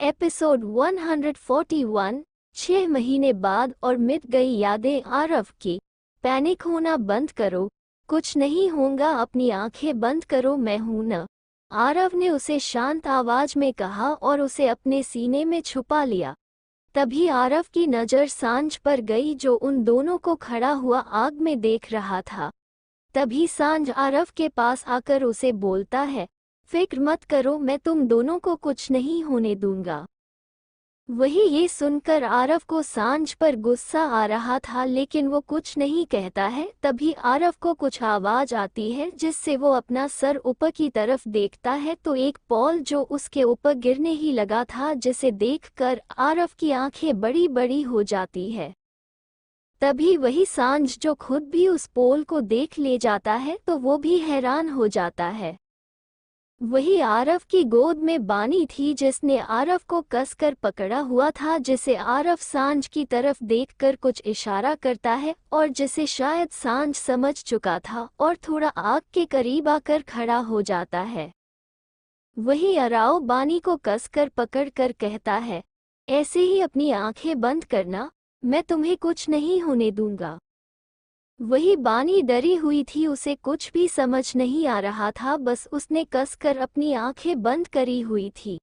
Episode 141। 6 महीने बाद और मिट गई यादें आरव की। पैनिक होना बंद करो, कुछ नहीं होगा, अपनी आंखें बंद करो, मैं हूं न। आरव ने उसे शांत आवाज में कहा और उसे अपने सीने में छुपा लिया। तभी आरव की नज़र सांझ पर गई जो उन दोनों को खड़ा हुआ आग में देख रहा था। तभी सांझ आरव के पास आकर उसे बोलता है, फिक्र मत करो, मैं तुम दोनों को कुछ नहीं होने दूंगा। वही ये सुनकर आरव को सांझ पर गुस्सा आ रहा था, लेकिन वो कुछ नहीं कहता है। तभी आरव को कुछ आवाज आती है जिससे वो अपना सर ऊपर की तरफ देखता है तो एक पॉल जो उसके ऊपर गिरने ही लगा था, जिसे देखकर आरव की आंखें बड़ी बड़ी हो जाती है। तभी वही सांझ जो खुद भी उस पोल को देख ले जाता है तो वो भी हैरान हो जाता है। वही आरव की गोद में बानी थी जिसने आरव को कसकर पकड़ा हुआ था, जिसे आरव सांझ की तरफ देखकर कुछ इशारा करता है और जिसे शायद सांझ समझ चुका था और थोड़ा आग के करीब आकर खड़ा हो जाता है। वही अराव बानी को कसकर पकड़कर कहता है, ऐसे ही अपनी आंखें बंद करना, मैं तुम्हें कुछ नहीं होने दूंगा। वही बानी डरी हुई थी, उसे कुछ भी समझ नहीं आ रहा था, बस उसने कसकर अपनी आंखें बंद करी हुई थी।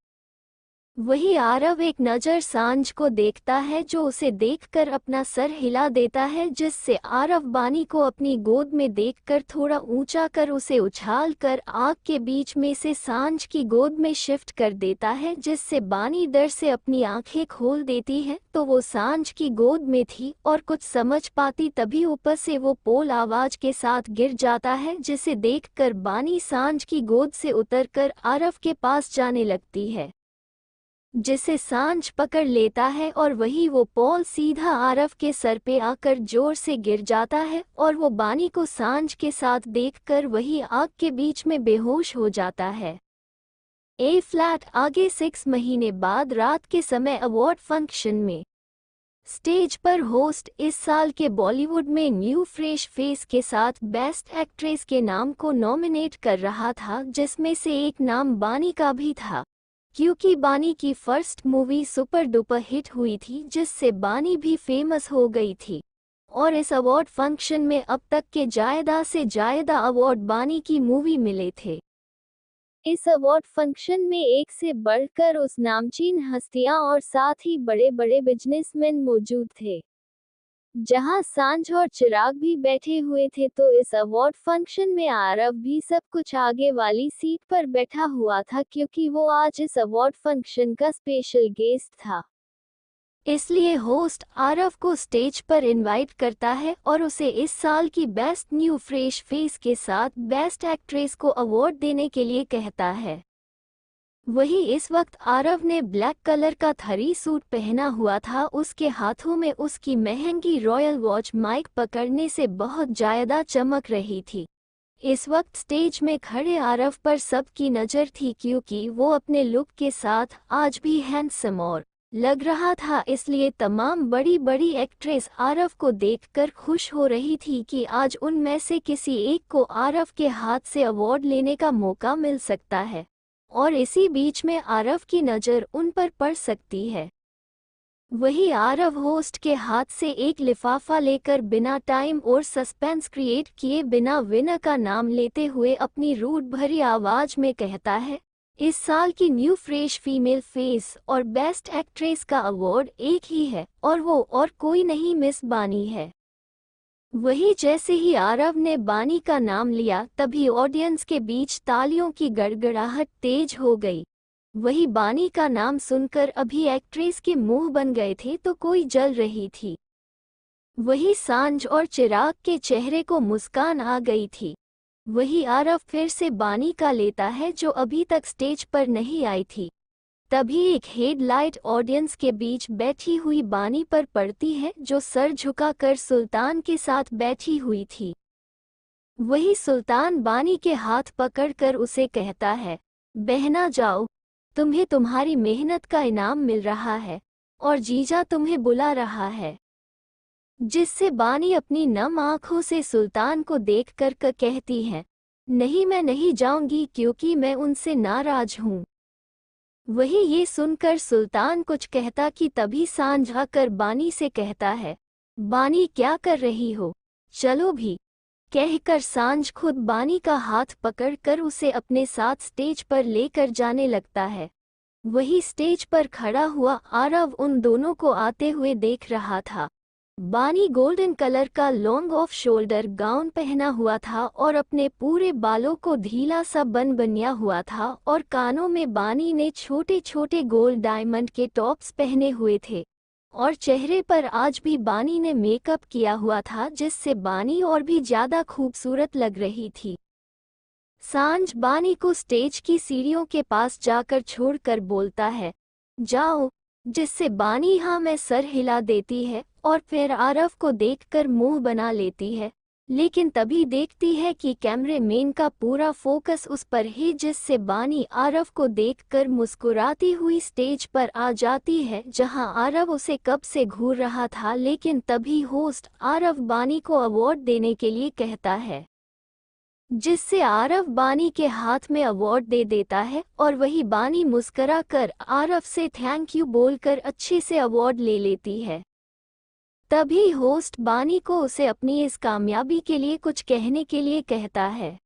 वही आरव एक नज़र सांझ को देखता है जो उसे देखकर अपना सर हिला देता है, जिससे आरव बानी को अपनी गोद में देखकर थोड़ा ऊंचा कर उसे उछाल कर आग के बीच में से सांझ की गोद में शिफ्ट कर देता है, जिससे बानी डर से अपनी आंखें खोल देती है तो वो सांझ की गोद में थी और कुछ समझ पाती तभी ऊपर से वो पोल आवाज के साथ गिर जाता है, जिसे देखकर बानी सांझ की गोद से उतरकर आरव के पास जाने लगती है, जिसे सांझ पकड़ लेता है और वही वो पॉल सीधा आरव के सर पे आकर जोर से गिर जाता है और वो बानी को सांझ के साथ देखकर वही आग के बीच में बेहोश हो जाता है। ए फ्लैट आगे 6 महीने बाद रात के समय अवार्ड फंक्शन में स्टेज पर होस्ट इस साल के बॉलीवुड में न्यू फ्रेश फेस के साथ बेस्ट एक्ट्रेस के नाम को नॉमिनेट कर रहा था, जिसमें से एक नाम बानी का भी था, क्योंकि बानी की first movie super duper hit हुई थी जिससे बानी भी फेमस हो गई थी। और इस अवार्ड फंक्शन में अब तक के ज़्यादा से ज़्यादा अवार्ड बानी की मूवी मिले थे। इस अवार्ड फंक्शन में एक से बढ़कर उस नामचीन हस्तियां और साथ ही बड़े बड़े बिजनेसमैन मौजूद थे। जहां सांझ और चिराग भी बैठे हुए थे तो इस अवार्ड फंक्शन में आरव भी सब कुछ आगे वाली सीट पर बैठा हुआ था, क्योंकि वो आज इस अवार्ड फंक्शन का स्पेशल गेस्ट था। इसलिए होस्ट आरव को स्टेज पर इनवाइट करता है और उसे इस साल की बेस्ट न्यू फ्रेश फेस के साथ बेस्ट एक्ट्रेस को अवार्ड देने के लिए कहता है। वही इस वक्त आरव ने ब्लैक कलर का थरी सूट पहना हुआ था, उसके हाथों में उसकी महंगी रॉयल वॉच माइक पकड़ने से बहुत ज्यादा चमक रही थी। इस वक्त स्टेज में खड़े आरव पर सबकी नज़र थी, क्योंकि वो अपने लुक के साथ आज भी हैंडसम और लग रहा था, इसलिए तमाम बड़ी बड़ी एक्ट्रेस आरव को देखकर खुश हो रही थी कि आज उनमें से किसी एक को आरव के हाथ से अवार्ड लेने का मौका मिल सकता है और इसी बीच में आरव की नज़र उन पर पड़ सकती है। वही आरव होस्ट के हाथ से एक लिफाफा लेकर बिना टाइम और सस्पेंस क्रिएट किए बिना विनर का नाम लेते हुए अपनी रूड भरी आवाज में कहता है, इस साल की न्यू फ्रेश फीमेल फेस और बेस्ट एक्ट्रेस का अवार्ड एक ही है और वो और कोई नहीं, मिस बानी है। वही जैसे ही आरव ने बानी का नाम लिया तभी ऑडियंस के बीच तालियों की गड़गड़ाहट तेज हो गई। वही बानी का नाम सुनकर अभी एक्ट्रेस के मुंह बन गए थे तो कोई जल रही थी। वही सांझ और चिराग के चेहरे को मुस्कान आ गई थी। वही आरव फिर से बानी का लेता है जो अभी तक स्टेज पर नहीं आई थी। तभी एक हेडलाइट ऑडियंस के बीच बैठी हुई बानी पर पड़ती है, जो सर झुकाकर सुल्तान के साथ बैठी हुई थी। वही सुल्तान बानी के हाथ पकड़कर उसे कहता है, बहना जाओ, तुम्हें तुम्हारी मेहनत का इनाम मिल रहा है और जीजा तुम्हें बुला रहा है। जिससे बानी अपनी नम आंखों से सुल्तान को देखकर कहती है, नहीं, मैं नहीं जाऊंगी क्योंकि मैं उनसे नाराज हूँ। वही ये सुनकर सुल्तान कुछ कहता कि तभी सांझ आकर बानी से कहता है, बानी क्या कर रही हो, चलो भी। कहकर सांझ खुद बानी का हाथ पकड़कर उसे अपने साथ स्टेज पर लेकर जाने लगता है। वही स्टेज पर खड़ा हुआ आरव उन दोनों को आते हुए देख रहा था। बानी गोल्डन कलर का लॉन्ग ऑफ शोल्डर गाउन पहना हुआ था और अपने पूरे बालों को ढीला सा बन बनिया हुआ था और कानों में बानी ने छोटे छोटे गोल्ड डायमंड के टॉप्स पहने हुए थे और चेहरे पर आज भी बानी ने मेकअप किया हुआ था जिससे बानी और भी ज्यादा खूबसूरत लग रही थी। सांझ बानी को स्टेज की सीढ़ियों के पास जाकर छोड़कर बोलता है, जाओ, जिससे बानी हाँ मैं सर हिला देती है और फिर आरव को देखकर मुंह बना लेती है, लेकिन तभी देखती है कि कैमरेमैन का पूरा फोकस उस पर है जिससे बानी आरव को देखकर मुस्कुराती हुई स्टेज पर आ जाती है जहां आरव उसे कब से घूर रहा था। लेकिन तभी होस्ट आरव बानी को अवार्ड देने के लिए कहता है, जिससे आरव बानी के हाथ में अवार्ड दे देता है और वही बानी मुस्करा कर आरव से थैंक यू बोलकर अच्छे से अवार्ड ले लेती है। तभी होस्ट बानी को उसे अपनी इस कामयाबी के लिए कुछ कहने के लिए कहता है।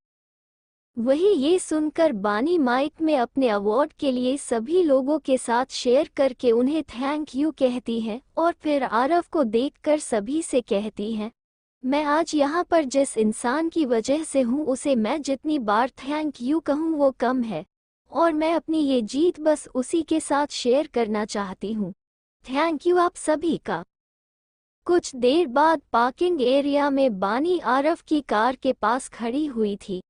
वही ये सुनकर बानी माइक में अपने अवार्ड के लिए सभी लोगों के साथ शेयर करके उन्हें थैंक यू कहती है और फिर आरव को देखकर सभी से कहती है, मैं आज यहाँ पर जिस इंसान की वजह से हूँ उसे मैं जितनी बार थैंक यू कहूँ वो कम है और मैं अपनी ये जीत बस उसी के साथ शेयर करना चाहती हूँ। थैंक यू आप सभी का। कुछ देर बाद पार्किंग एरिया में बानी आरव की कार के पास खड़ी हुई थी।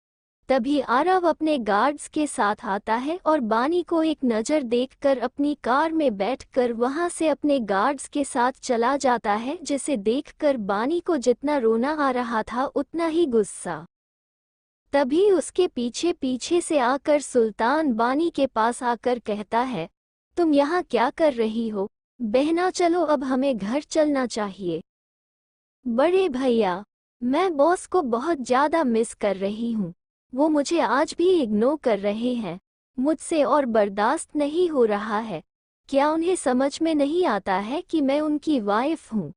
तभी आरव अपने गार्ड्स के साथ आता है और बानी को एक नज़र देखकर अपनी कार में बैठकर वहां से अपने गार्ड्स के साथ चला जाता है, जिसे देखकर बानी को जितना रोना आ रहा था उतना ही गुस्सा। तभी उसके पीछे पीछे से आकर सुल्तान बानी के पास आकर कहता है, तुम यहाँ क्या कर रही हो बहना, चलो अब हमें घर चलना चाहिए। बड़े भैया, मैं बॉस को बहुत ज़्यादा मिस कर रही हूँ, वो मुझे आज भी इग्नोर कर रहे हैं, मुझसे और बर्दाश्त नहीं हो रहा है। क्या उन्हें समझ में नहीं आता है कि मैं उनकी वाइफ हूँ?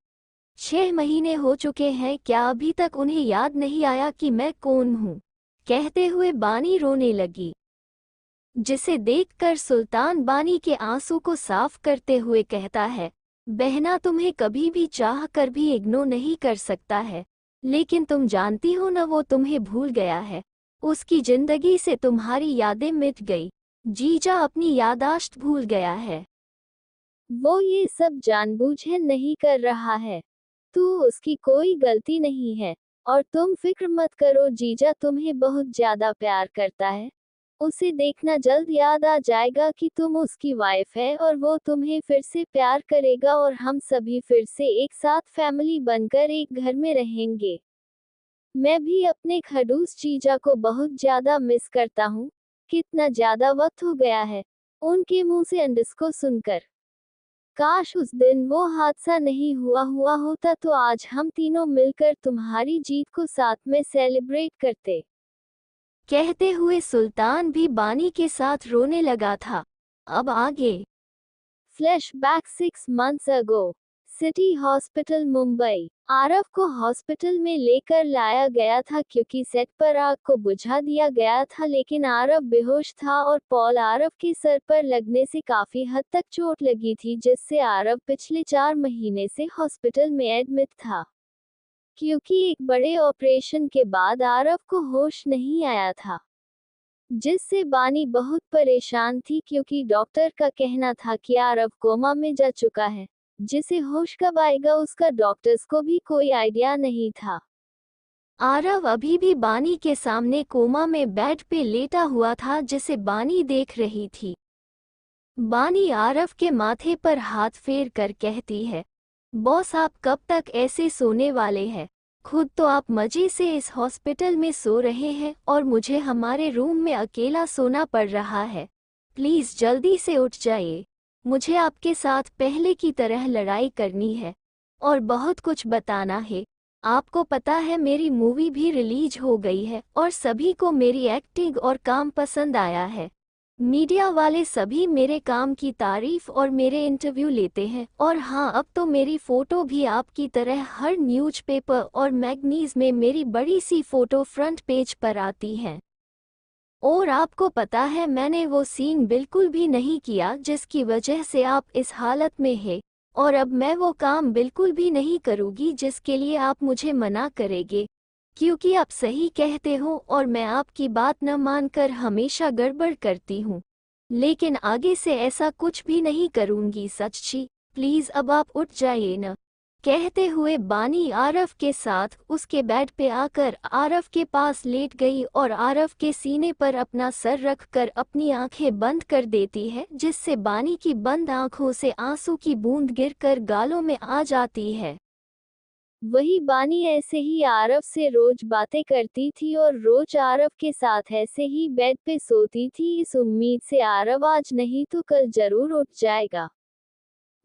6 महीने हो चुके हैं, क्या अभी तक उन्हें याद नहीं आया कि मैं कौन हूँ? कहते हुए बानी रोने लगी, जिसे देखकर सुल्तान बानी के आंसू को साफ करते हुए कहता है, बहना तुम्हें कभी भी चाह कर भी इग्नोर नहीं कर सकता है, लेकिन तुम जानती हो न वो तुम्हें भूल गया है, उसकी जिंदगी से तुम्हारी यादें मिट गई, जीजा अपनी यादाश्त भूल गया है। वो ये सब जानबूझकर नहीं कर रहा है, तू उसकी कोई गलती नहीं है और तुम फिक्र मत करो, जीजा तुम्हें बहुत ज्यादा प्यार करता है, उसे देखना जल्द याद आ जाएगा कि तुम उसकी वाइफ है और वो तुम्हें फिर से प्यार करेगा और हम सभी फिर से एक साथ फैमिली बनकर एक घर में रहेंगे। मैं भी अपने खड़ूस जीजा को बहुत ज्यादा मिस करता हूँ, कितना ज्यादा वक्त हो गया है उनके मुंह से अंडस सुनकर। काश उस दिन वो हादसा नहीं हुआ होता तो आज हम तीनों मिलकर तुम्हारी जीत को साथ में सेलिब्रेट करते। कहते हुए सुल्तान भी बानी के साथ रोने लगा था। अब आगे फ्लैशबैक 6 months अगो, सिटी हॉस्पिटल मुंबई। आरव को हॉस्पिटल में लेकर लाया गया था क्योंकि सेट पर आग को बुझा दिया गया था, लेकिन आरव बेहोश था और पॉल आरव के सर पर लगने से काफी हद तक चोट लगी थी, जिससे आरव पिछले 4 महीने से हॉस्पिटल में एडमिट था। क्योंकि एक बड़े ऑपरेशन के बाद आरव को होश नहीं आया था, जिससे बानी बहुत परेशान थी क्योंकि डॉक्टर का कहना था कि आरव कोमा में जा चुका है, जिसे होश कब आएगा उसका डॉक्टर्स को भी कोई आइडिया नहीं था। आरव अभी भी बानी के सामने कोमा में बेड पे लेटा हुआ था, जिसे बानी देख रही थी। बानी आरव के माथे पर हाथ फेर कर कहती है, बॉस आप कब तक ऐसे सोने वाले हैं? खुद तो आप मजे से इस हॉस्पिटल में सो रहे हैं और मुझे हमारे रूम में अकेला सोना पड़ रहा है। प्लीज जल्दी से उठ जाइए, मुझे आपके साथ पहले की तरह लड़ाई करनी है और बहुत कुछ बताना है। आपको पता है मेरी मूवी भी रिलीज हो गई है और सभी को मेरी एक्टिंग और काम पसंद आया है। मीडिया वाले सभी मेरे काम की तारीफ और मेरे इंटरव्यू लेते हैं, और हाँ, अब तो मेरी फ़ोटो भी आपकी तरह हर न्यूज़पेपर और मैगनीज में मेरी बड़ी सी फ़ोटो फ्रंट पेज पर आती है। और आपको पता है, मैंने वो सीन बिल्कुल भी नहीं किया जिसकी वजह से आप इस हालत में हैं, और अब मैं वो काम बिल्कुल भी नहीं करूँगी जिसके लिए आप मुझे मना करेंगे, क्योंकि आप सही कहते हो और मैं आपकी बात न मानकर हमेशा गड़बड़ करती हूँ। लेकिन आगे से ऐसा कुछ भी नहीं करूँगी, सच्ची। प्लीज़ अब आप उठ जाइए न। कहते हुए बानी आरव के साथ उसके बेड पे आकर आरव के पास लेट गई और आरव के सीने पर अपना सर रखकर अपनी आंखें बंद कर देती है, जिससे बानी की बंद आंखों से आंसू की बूंद गिरकर गालों में आ जाती है। वही बानी ऐसे ही आरव से रोज बातें करती थी और रोज आरव के साथ ऐसे ही बेड पे सोती थी, इस उम्मीद से आरव आज नहीं तो कल जरूर उठ जाएगा।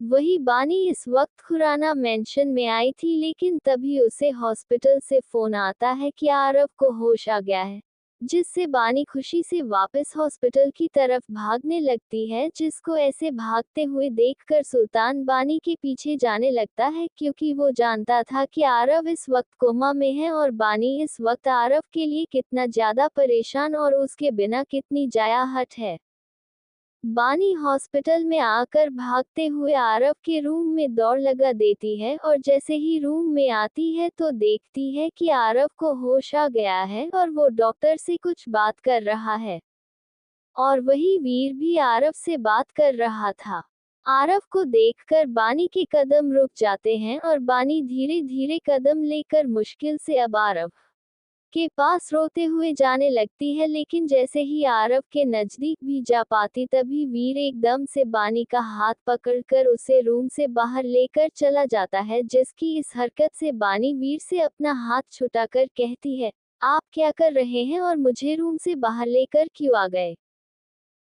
वही बानी इस वक्त खुराना मेंशन में आई थी, लेकिन तभी उसे हॉस्पिटल से फोन आता है कि आरव को होश आ गया है, जिससे बानी खुशी से वापस हॉस्पिटल की तरफ भागने लगती है, जिसको ऐसे भागते हुए देखकर सुल्तान बानी के पीछे जाने लगता है, क्योंकि वो जानता था कि आरव इस वक्त कोमा में है और बानी इस वक्त आरव के लिए कितना ज्यादा परेशान और उसके बिना कितनी जायाहट है। बानी हॉस्पिटल में आकर भागते हुए आरव के रूम में दौड़ लगा देती है और जैसे ही रूम में आती है तो देखती है कि आरव को होश आ गया है और वो डॉक्टर से कुछ बात कर रहा है। और वही वीर भी आरव से बात कर रहा था। आरव को देखकर बानी के कदम रुक जाते हैं और बानी धीरे धीरे कदम लेकर मुश्किल से अब आरव के पास रोते हुए जाने लगती है, लेकिन जैसे ही आरव के नजदीक भी जा पाती तभी वीर एकदम से बानी का हाथ पकड़कर उसे रूम से बाहर लेकर चला जाता है, जिसकी इस हरकत से बानी वीर से अपना हाथ छुटाकर कहती है, आप क्या कर रहे हैं और मुझे रूम से बाहर लेकर क्यों आ गए?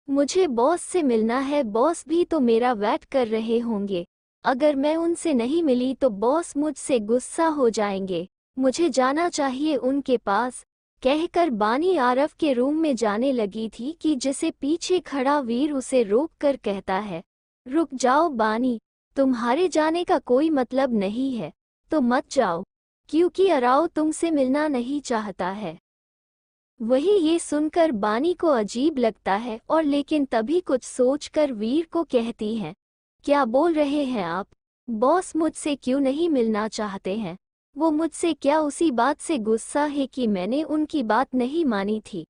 मुझे बॉस से मिलना है, बॉस भी तो मेरा वेट कर रहे होंगे। अगर मैं उनसे नहीं मिली तो बॉस मुझसे गुस्सा हो जाएंगे। मुझे जाना चाहिए उनके पास। कहकर बानी आरव के रूम में जाने लगी थी कि जिसे पीछे खड़ा वीर उसे रोक कर कहता है, रुक जाओ बानी, तुम्हारे जाने का कोई मतलब नहीं है, तो मत जाओ, क्योंकि अराव तुमसे मिलना नहीं चाहता है। वही ये सुनकर बानी को अजीब लगता है और लेकिन तभी कुछ सोचकर वीर को कहती है, क्या बोल रहे हैं आप? बॉस मुझसे क्यों नहीं मिलना चाहते हैं? वो मुझसे क्या उसी बात से गुस्सा है कि मैंने उनकी बात नहीं मानी थी?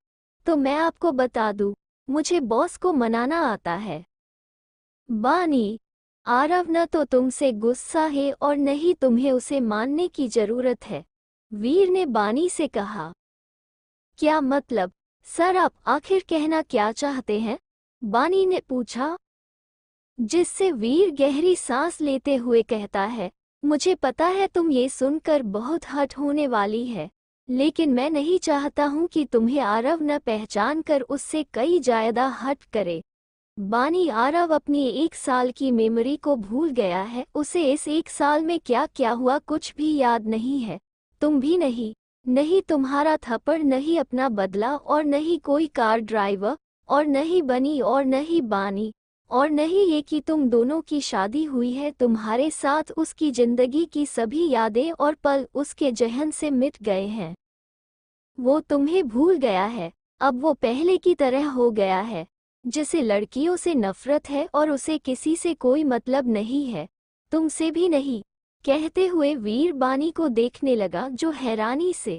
तो मैं आपको बता दूं, मुझे बॉस को मनाना आता है। बानी, आरव न तो तुमसे गुस्सा है और न ही तुम्हें उसे मानने की जरूरत है, वीर ने बानी से कहा। क्या मतलब, सर आप आखिर कहना क्या चाहते हैं? बानी ने पूछा, जिससे वीर गहरी सांस लेते हुए कहता है, मुझे पता है तुम ये सुनकर बहुत हर्ट होने वाली है, लेकिन मैं नहीं चाहता हूँ कि तुम्हें आरव न पहचान कर उससे कई ज्यादा हर्ट करे। बानी, आरव अपनी 1 साल की मेमोरी को भूल गया है, उसे इस 1 साल में क्या क्या हुआ कुछ भी याद नहीं है। तुम भी नहीं, नहीं तुम्हारा थप्पड़, नहीं अपना बदला, और नहीं कोई कार ड्राइवर, और नहीं बनी, और नहीं बानी, और नहीं ये कि तुम दोनों की शादी हुई है तुम्हारे साथ। उसकी जिंदगी की सभी यादें और पल उसके जहन से मिट गए हैं। वो तुम्हें भूल गया है। अब वो पहले की तरह हो गया है, जिसे लड़कियों से नफरत है और उसे किसी से कोई मतलब नहीं है, तुमसे भी नहीं। कहते हुए वीर बानी को देखने लगा, जो हैरानी से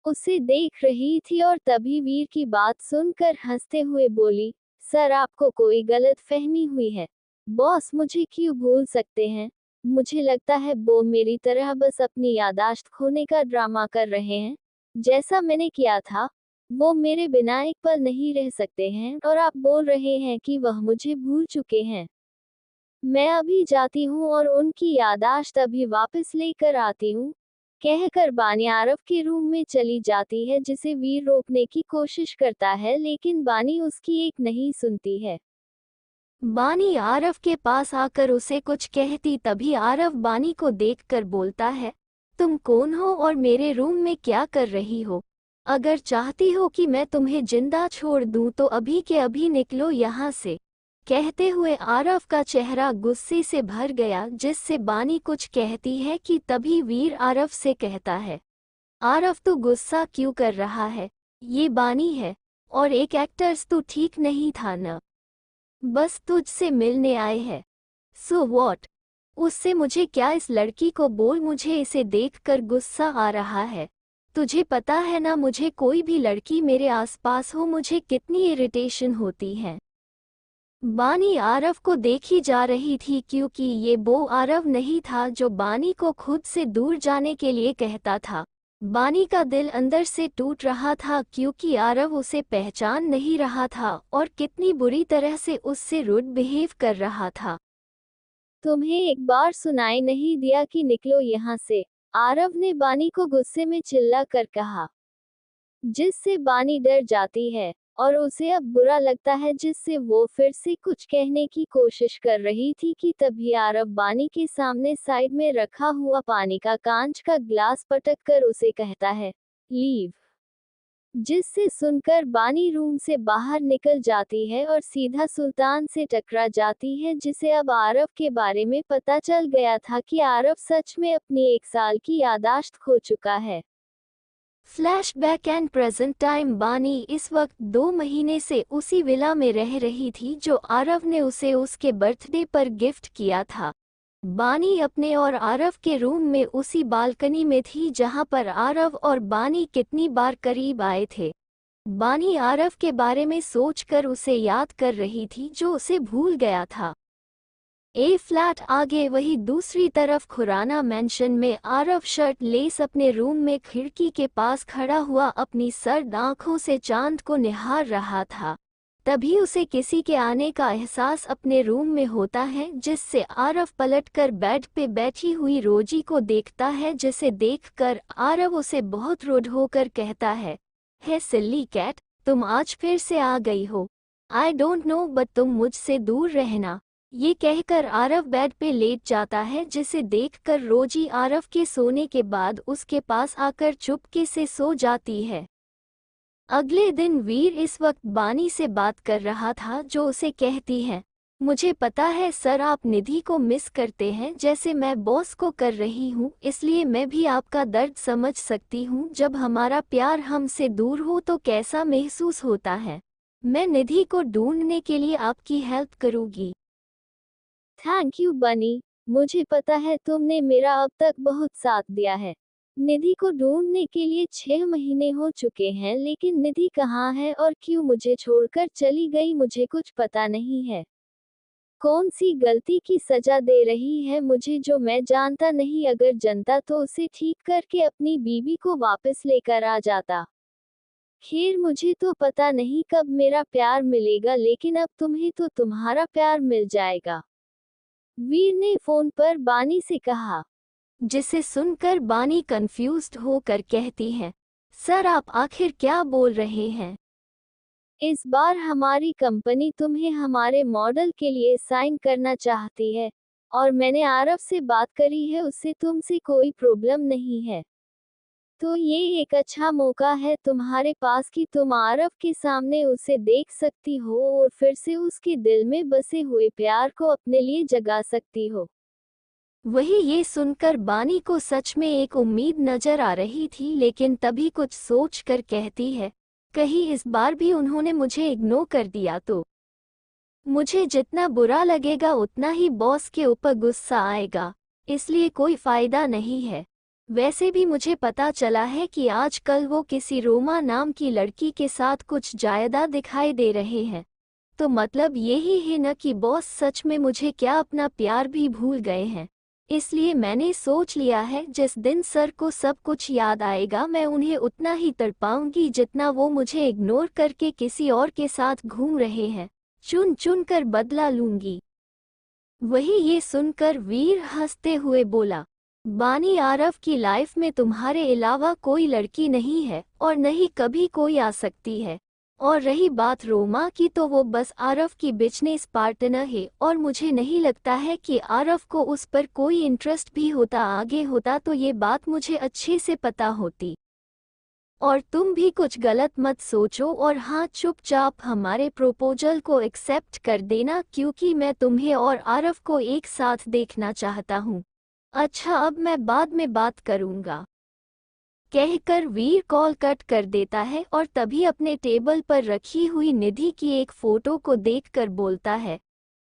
उसे देख रही थी, और तभी वीर की बात सुनकर हंसते हुए बोली, सर आपको कोई गलत फहमी हुई है। बॉस मुझे क्यों भूल सकते हैं? मुझे लगता है वो मेरी तरह बस अपनी यादाश्त खोने का ड्रामा कर रहे हैं, जैसा मैंने किया था। वो मेरे बिना एक पल नहीं रह सकते हैं और आप बोल रहे हैं कि वह मुझे भूल चुके हैं। मैं अभी जाती हूँ और उनकी यादाश्त अभी वापस लेकर आती हूँ। कहकर बानी आरव के रूम में चली जाती है, जिसे वीर रोकने की कोशिश करता है, लेकिन बानी उसकी एक नहीं सुनती है। बानी आरव के पास आकर उसे कुछ कहती तभी आरव बानी को देखकर बोलता है, तुम कौन हो और मेरे रूम में क्या कर रही हो? अगर चाहती हो कि मैं तुम्हें जिंदा छोड़ दूं तो अभी के अभी निकलो यहाँ से। कहते हुए आरव का चेहरा गुस्से से भर गया, जिससे बानी कुछ कहती है कि तभी वीर आरव से कहता है, आरव तू गुस्सा क्यों कर रहा है? ये बानी है और एक एक्टर्स तू ठीक नहीं था न? बस तुझसे मिलने आए हैं। So what? उससे मुझे क्या? इस लड़की को बोल मुझे इसे देखकर गुस्सा आ रहा है। तुझे पता है ना, मुझे कोई भी लड़की मेरे आसपास हो मुझे कितनी इरिटेशन होती है। बानी आरव को देखी जा रही थी क्योंकि ये वो आरव नहीं था जो बानी को खुद से दूर जाने के लिए कहता था। बानी का दिल अंदर से टूट रहा था क्योंकि आरव उसे पहचान नहीं रहा था और कितनी बुरी तरह से उससे रूड बिहेव कर रहा था। तुम्हें एक बार सुनाई नहीं दिया कि निकलो यहाँ से? आरव ने बानी को गुस्से में चिल्ला कर कहा, जिससे बानी डर जाती है और उसे अब बुरा लगता है, जिससे वो फिर से कुछ कहने की कोशिश कर रही थी कि तभी आरव बानी के सामने साइड में रखा हुआ पानी का कांच का ग्लास पटक कर उसे कहता है, लीव। जिससे सुनकर बानी रूम से बाहर निकल जाती है और सीधा सुल्तान से टकरा जाती है, जिसे अब आरव के बारे में पता चल गया था कि आरव सच में अपनी 1 साल की यादाश्त खो चुका है। Flashback and present time. बानी इस वक्त 2 महीने से उसी विला में रह रही थी जो आरव ने उसे उसके बर्थडे पर गिफ्ट किया था। बानी अपने और आरव के रूम में उसी बालकनी में थी जहां पर आरव और बानी कितनी बार करीब आए थे। बानी आरव के बारे में सोचकर उसे याद कर रही थी जो उसे भूल गया था। ए फ्लैट आगे वही दूसरी तरफ खुराना मेंशन में आरव शर्ट लेस अपने रूम में खिड़की के पास खड़ा हुआ अपनी सर्द आंखों से चांद को निहार रहा था। तभी उसे किसी के आने का एहसास अपने रूम में होता है, जिससे आरव पलटकर बेड पे बैठी हुई रोजी को देखता है, जिसे देखकर आरव उसे बहुत रूड होकर कहता है, हे सिल्ली कैट, तुम आज फिर से आ गई हो। आई डोंट नो बट तुम मुझसे दूर रहना। ये कहकर आरव बेड पे लेट जाता है, जिसे देखकर रोजी आरव के सोने के बाद उसके पास आकर चुपके से सो जाती है। अगले दिन वीर इस वक्त बानी से बात कर रहा था जो उसे कहती है, मुझे पता है सर आप निधि को मिस करते हैं जैसे मैं बॉस को कर रही हूँ, इसलिए मैं भी आपका दर्द समझ सकती हूँ। जब हमारा प्यार हमसे दूर हो तो कैसा महसूस होता है। मैं निधि को ढूंढने के लिए आपकी हेल्प करूँगी। थैंक यू बनी, मुझे पता है तुमने मेरा अब तक बहुत साथ दिया है। निधि को ढूंढने के लिए 6 महीने हो चुके हैं, लेकिन निधि कहाँ है और क्यों मुझे छोड़कर चली गई मुझे कुछ पता नहीं है। कौन सी गलती की सजा दे रही है मुझे जो मैं जानता नहीं। अगर जनता तो उसे ठीक करके अपनी बीवी को वापस लेकर आ जाता। खैर मुझे तो पता नहीं कब मेरा प्यार मिलेगा, लेकिन अब तुम्हें तो तुम्हारा प्यार मिल जाएगा, वीर ने फोन पर बानी से कहा। जिसे सुनकर बानी कंफ्यूज्ड होकर कहती है, सर आप आखिर क्या बोल रहे हैं? इस बार हमारी कंपनी तुम्हें हमारे मॉडल के लिए साइन करना चाहती है और मैंने आरव से बात करी है, उससे तुमसे कोई प्रॉब्लम नहीं है। तो ये एक अच्छा मौका है तुम्हारे पास कि तुम आरव के सामने उसे देख सकती हो और फिर से उसके दिल में बसे हुए प्यार को अपने लिए जगा सकती हो। वही ये सुनकर बानी को सच में एक उम्मीद नजर आ रही थी, लेकिन तभी कुछ सोच कर कहती है, कहीं इस बार भी उन्होंने मुझे इग्नोर कर दिया तो मुझे जितना बुरा लगेगा उतना ही बॉस के ऊपर गुस्सा आएगा, इसलिए कोई फायदा नहीं है। वैसे भी मुझे पता चला है कि आजकल वो किसी रोमा नाम की लड़की के साथ कुछ जायदा दिखाई दे रहे हैं, तो मतलब यही है न कि बॉस सच में मुझे क्या अपना प्यार भी भूल गए हैं। इसलिए मैंने सोच लिया है जिस दिन सर को सब कुछ याद आएगा मैं उन्हें उतना ही तड़पाऊंगी जितना वो मुझे इग्नोर करके किसी और के साथ घूम रहे हैं, चुन चुन कर बदला लूंगी। वही ये सुनकर वीर हंसते हुए बोला, बानी आरव की लाइफ में तुम्हारे अलावा कोई लड़की नहीं है और न ही कभी कोई आ सकती है। और रही बात रोमा की तो वो बस आरव की बिजनेस पार्टनर है और मुझे नहीं लगता है कि आरव को उस पर कोई इंटरेस्ट भी होता। आगे होता तो ये बात मुझे अच्छे से पता होती। और तुम भी कुछ गलत मत सोचो और हाँ, चुपचाप हमारे प्रपोजल को एक्सेप्ट कर देना, क्योंकि मैं तुम्हें और आरव को एक साथ देखना चाहता हूँ। अच्छा, अब मैं बाद में बात करूँगा, कहकर वीर कॉल कट कर देता है और तभी अपने टेबल पर रखी हुई निधि की एक फोटो को देखकर बोलता है,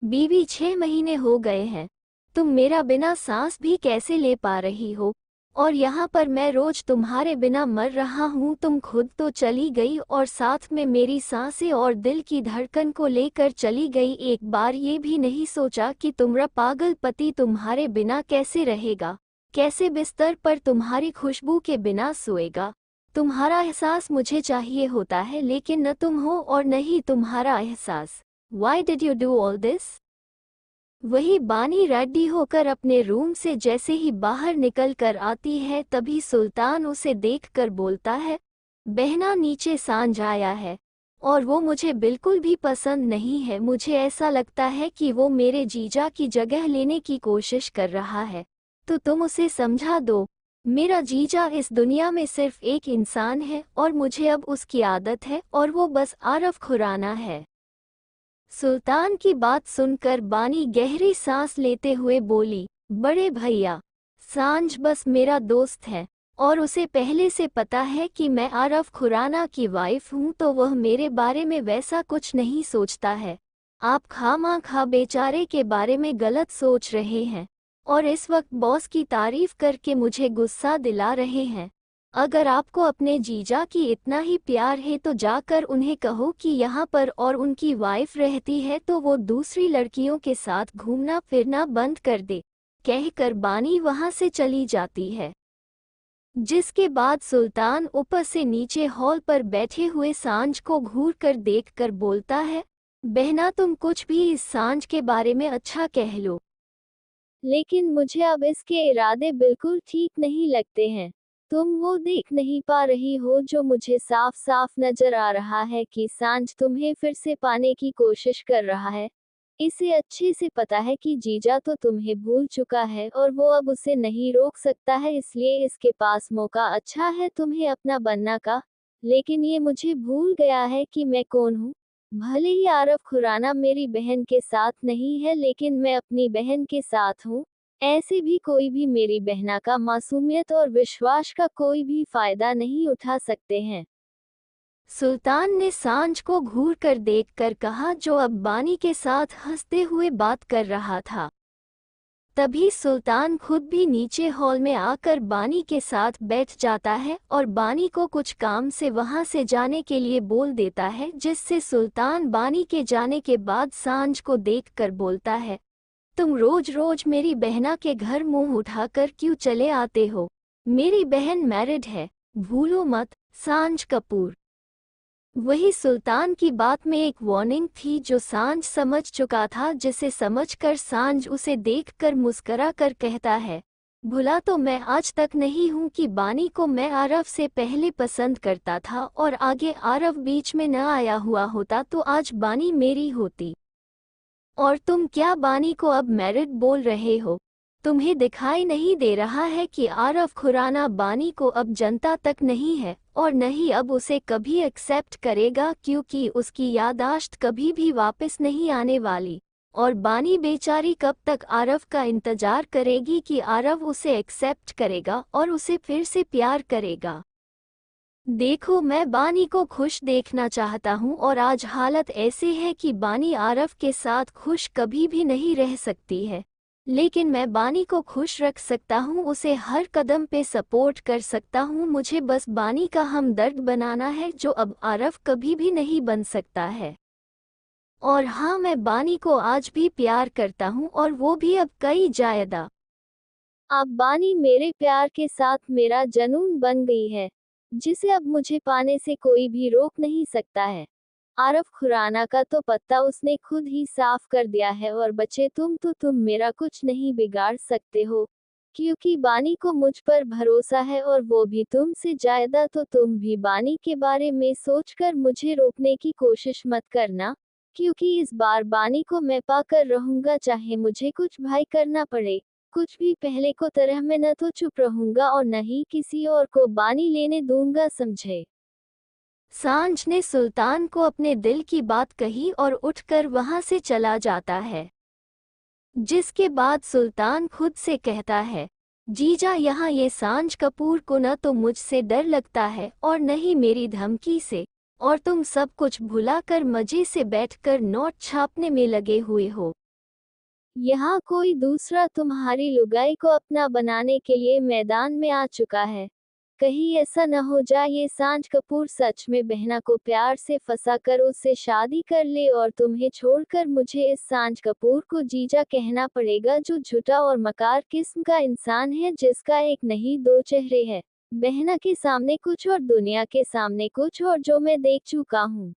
बीवी 6 महीने हो गए हैं, तुम मेरा बिना सांस भी कैसे ले पा रही हो? और यहाँ पर मैं रोज तुम्हारे बिना मर रहा हूँ। तुम खुद तो चली गई और साथ में मेरी सांसें और दिल की धड़कन को लेकर चली गई। एक बार ये भी नहीं सोचा कि तुम्हारा पागल पति तुम्हारे बिना कैसे रहेगा, कैसे बिस्तर पर तुम्हारी खुशबू के बिना सोएगा। तुम्हारा एहसास मुझे चाहिए होता है, लेकिन न तुम हो और न ही तुम्हारा एहसास। Why did you do all this? वही बानी रेडी होकर अपने रूम से जैसे ही बाहर निकल कर आती है, तभी सुल्तान उसे देखकर बोलता है, बहना नीचे सांझ आया है और वो मुझे बिल्कुल भी पसंद नहीं है। मुझे ऐसा लगता है कि वो मेरे जीजा की जगह लेने की कोशिश कर रहा है, तो तुम उसे समझा दो। मेरा जीजा इस दुनिया में सिर्फ एक इंसान है और मुझे अब उसकी आदत है और वो बस आरव खुराना है। सुल्तान की बात सुनकर बानी गहरी सांस लेते हुए बोली, बड़े भैया, सांझ बस मेरा दोस्त है और उसे पहले से पता है कि मैं आरव खुराना की वाइफ हूँ, तो वह मेरे बारे में वैसा कुछ नहीं सोचता है। आप खामखा बेचारे के बारे में गलत सोच रहे हैं और इस वक्त बॉस की तारीफ करके मुझे गुस्सा दिला रहे हैं। अगर आपको अपने जीजा की इतना ही प्यार है तो जाकर उन्हें कहो कि यहाँ पर और उनकी वाइफ रहती है तो वो दूसरी लड़कियों के साथ घूमना फिरना बंद कर दे, कहकर बानी वहाँ से चली जाती है। जिसके बाद सुल्तान ऊपर से नीचे हॉल पर बैठे हुए सांझ को घूर कर देख कर बोलता है, बहना तुम कुछ भी इस सांझ के बारे में अच्छा कह लो, लेकिन मुझे अब इसके इरादे बिल्कुल ठीक नहीं लगते हैं। तुम वो देख नहीं पा रही हो जो मुझे साफ साफ नजर आ रहा है कि सांझ तुम्हें फिर से पाने की कोशिश कर रहा है। इसे अच्छे से पता है कि जीजा तो तुम्हें भूल चुका है और वो अब उसे नहीं रोक सकता है, इसलिए इसके पास मौका अच्छा है तुम्हें अपना बनना का। लेकिन ये मुझे भूल गया है कि मैं कौन हूँ। भले ही आरव खुराना मेरी बहन के साथ नहीं है, लेकिन मैं अपनी बहन के साथ हूँ। ऐसे भी कोई भी मेरी बहना का मासूमियत और विश्वास का कोई भी फायदा नहीं उठा सकते हैं। सुल्तान ने सांझ को घूर कर देखकर कहा, जो अब बानी के साथ हंसते हुए बात कर रहा था। तभी सुल्तान खुद भी नीचे हॉल में आकर बानी के साथ बैठ जाता है और बानी को कुछ काम से वहां से जाने के लिए बोल देता है, जिससे सुल्तान बानी के जाने के बाद सांझ को देखकर बोलता है, तुम रोज रोज मेरी बहना के घर मुंह उठाकर क्यों चले आते हो? मेरी बहन मैरिड है, भूलो मत। सांझ कपूर। वही सुल्तान की बात में एक वार्निंग थी जो सांझ समझ चुका था, जिसे समझकर सांझ उसे देखकर मुस्करा कर कहता है, भुला तो मैं आज तक नहीं हूँ कि बानी को मैं आरव से पहले पसंद करता था और आगे आरव बीच में न आया हुआ होता तो आज बानी मेरी होती। और तुम क्या बानी को अब मैरिड बोल रहे हो? तुम्हें दिखाई नहीं दे रहा है कि आरव खुराना बानी को अब जनता तक नहीं है और न ही अब उसे कभी एक्सेप्ट करेगा, क्योंकि उसकी याददाश्त कभी भी वापस नहीं आने वाली। और बानी बेचारी कब तक आरव का इंतजार करेगी कि आरव उसे एक्सेप्ट करेगा और उसे फिर से प्यार करेगा। देखो, मैं बानी को खुश देखना चाहता हूँ और आज हालत ऐसे है कि बानी आरव के साथ खुश कभी भी नहीं रह सकती है, लेकिन मैं बानी को खुश रख सकता हूँ, उसे हर कदम पे सपोर्ट कर सकता हूँ। मुझे बस बानी का हमदर्द बनाना है, जो अब आरव कभी भी नहीं बन सकता है। और हाँ, मैं बानी को आज भी प्यार करता हूँ और वो भी अब कई ज्यादा। अब बानी मेरे प्यार के साथ मेरा जुनून बन गई है, जिसे अब मुझे पाने से कोई भी रोक नहीं सकता है। आरव खुराना का तो पत्ता उसने खुद ही साफ कर दिया है और बचे तुम मेरा कुछ नहीं बिगाड़ सकते हो, क्योंकि बानी को मुझ पर भरोसा है और वो भी तुमसे ज्यादा। तो तुम भी बानी के बारे में सोचकर मुझे रोकने की कोशिश मत करना, क्योंकि इस बार बानी को मैं पाकर रहूंगा, चाहे मुझे कुछ भाई करना पड़े। कुछ भी पहले को तरह मैं न तो चुप रहूंगा और न ही किसी और को बानी लेने दूंगा, समझे। सांझ ने सुल्तान को अपने दिल की बात कही और उठकर वहां से चला जाता है। जिसके बाद सुल्तान खुद से कहता है, जीजा यहाँ ये सांझ कपूर को न तो मुझसे डर लगता है और न ही मेरी धमकी से, और तुम सब कुछ भुलाकर मजे से बैठकर नोट छापने में लगे हुए हो। यहाँ कोई दूसरा तुम्हारी लुगाई को अपना बनाने के लिए मैदान में आ चुका है। कहीं ऐसा न हो जाए ये सांझ कपूर सच में बहना को प्यार से फंसा कर उससे शादी कर ले और तुम्हें छोड़कर मुझे इस सांझ कपूर को जीजा कहना पड़ेगा, जो झूठा और मकार किस्म का इंसान है, जिसका एक नहीं दो चेहरे है। बहना के सामने कुछ और दुनिया के सामने कुछ और, जो मैं देख चुका हूँ।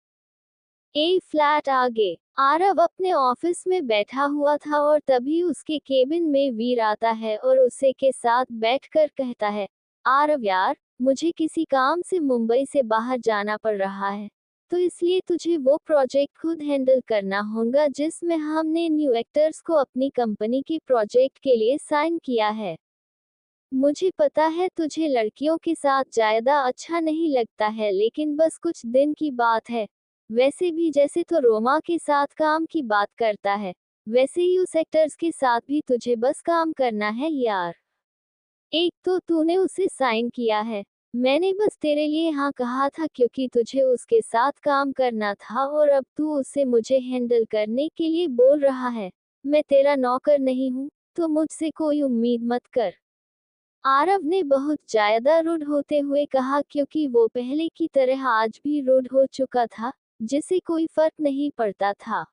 ए फ्लैट आगे आरव अपने ऑफिस में बैठा हुआ था और तभी उसके केबिन में वीर आता है और उसे के साथ बैठकर कहता है, आरव यार, मुझे किसी काम से मुंबई से बाहर जाना पड़ रहा है, तो इसलिए तुझे वो प्रोजेक्ट खुद हैंडल करना होगा जिसमें हमने न्यू एक्टर्स को अपनी कंपनी के प्रोजेक्ट के लिए साइन किया है। मुझे पता है तुझे लड़कियों के साथ ज्यादा अच्छा नहीं लगता है, लेकिन बस कुछ दिन की बात है। वैसे भी जैसे तो रोमा के साथ काम की बात करता है, वैसे ही उस एक्टर्स के साथ भी तुझे बस काम करना है यार। एक तो तूने उसे साइन किया है, मैंने बस तेरे लिए हाँ कहा था क्योंकि तुझे उसके साथ काम करना था, और अब तू उसे मुझे हैंडल करने के लिए बोल रहा है। मैं तेरा नौकर नहीं हूँ, तो मुझसे कोई उम्मीद मत कर। आरव ने बहुत ज्यादा रूड होते हुए कहा, क्योंकि वो पहले की तरह आज भी रूड हो चुका था, जिसे कोई फर्क नहीं पड़ता था।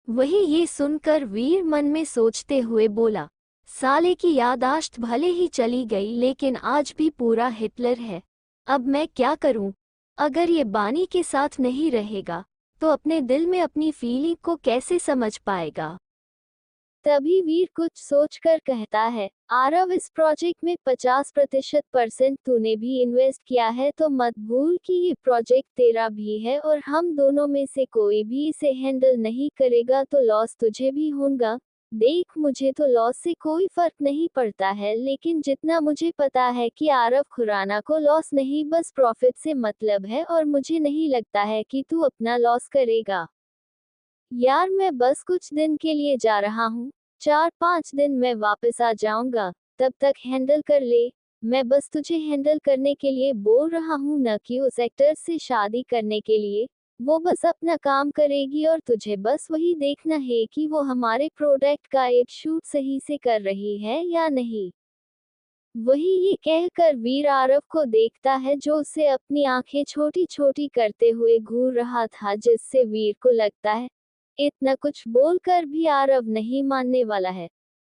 वही ये सुनकर वीर मन में सोचते हुए बोला, साले की यादाश्त भले ही चली गई लेकिन आज भी पूरा हिटलर है। अब मैं क्या करूं? अगर ये बानी के साथ नहीं रहेगा तो अपने दिल में अपनी फीलिंग को कैसे समझ पाएगा। तभी वीर कुछ सोचकर कहता है, आरव, इस प्रोजेक्ट में 50% तूने भी इन्वेस्ट किया है, तो मत भूल कि ये प्रोजेक्ट तेरा भी है और हम दोनों में से कोई भी इसे हैंडल नहीं करेगा तो लॉस तुझे भी होगा। देख, मुझे तो लॉस से कोई फर्क नहीं पड़ता है, लेकिन जितना मुझे पता है कि आरव खुराना को लॉस नहीं बस प्रॉफिट से मतलब है, और मुझे नहीं लगता है कि तू अपना लॉस करेगा। यार, मैं बस कुछ दिन के लिए जा रहा हूँ, 4-5 दिन में वापस आ जाऊंगा, तब तक हैंडल कर ले। मैं बस तुझे हैंडल करने के लिए बोल रहा हूँ, न कि उस एक्टर से शादी करने के लिए। वो बस अपना काम करेगी और तुझे बस वही देखना है कि वो हमारे प्रोडक्ट का एक शूट सही से कर रही है या नहीं। वही ये कहकर वीर आरव को देखता है, जो उसे अपनी आंखें छोटी छोटी करते हुए घूर रहा था, जिससे वीर को लगता है इतना कुछ बोलकर भी आरव नहीं मानने वाला है।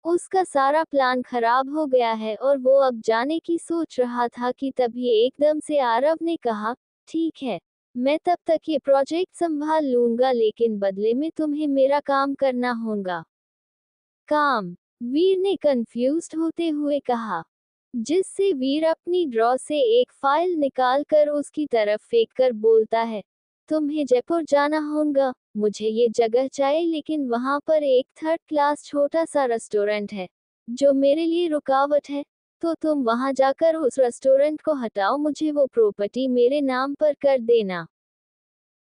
उसका सारा प्लान खराब हो गया है और वो अब जाने की सोच रहा था कि तभी एकदम से आरव ने कहा, ठीक है, मैं तब तक ये प्रोजेक्ट संभाल लूंगा, लेकिन बदले में तुम्हें मेरा काम करना होगा। काम? वीर ने कंफ्यूज्ड होते हुए कहा, जिससे वीर अपनी ड्रॉ से एक फाइल निकालकर उसकी तरफ फेंककर बोलता है, तुम्हें जयपुर जाना होगा। मुझे ये जगह चाहिए, लेकिन वहां पर एक 3rd क्लास छोटा सा रेस्टोरेंट है जो मेरे लिए रुकावट है, तो तुम वहां जाकर उस रेस्टोरेंट को हटाओ, मुझे वो प्रॉपर्टी मेरे नाम पर कर देना।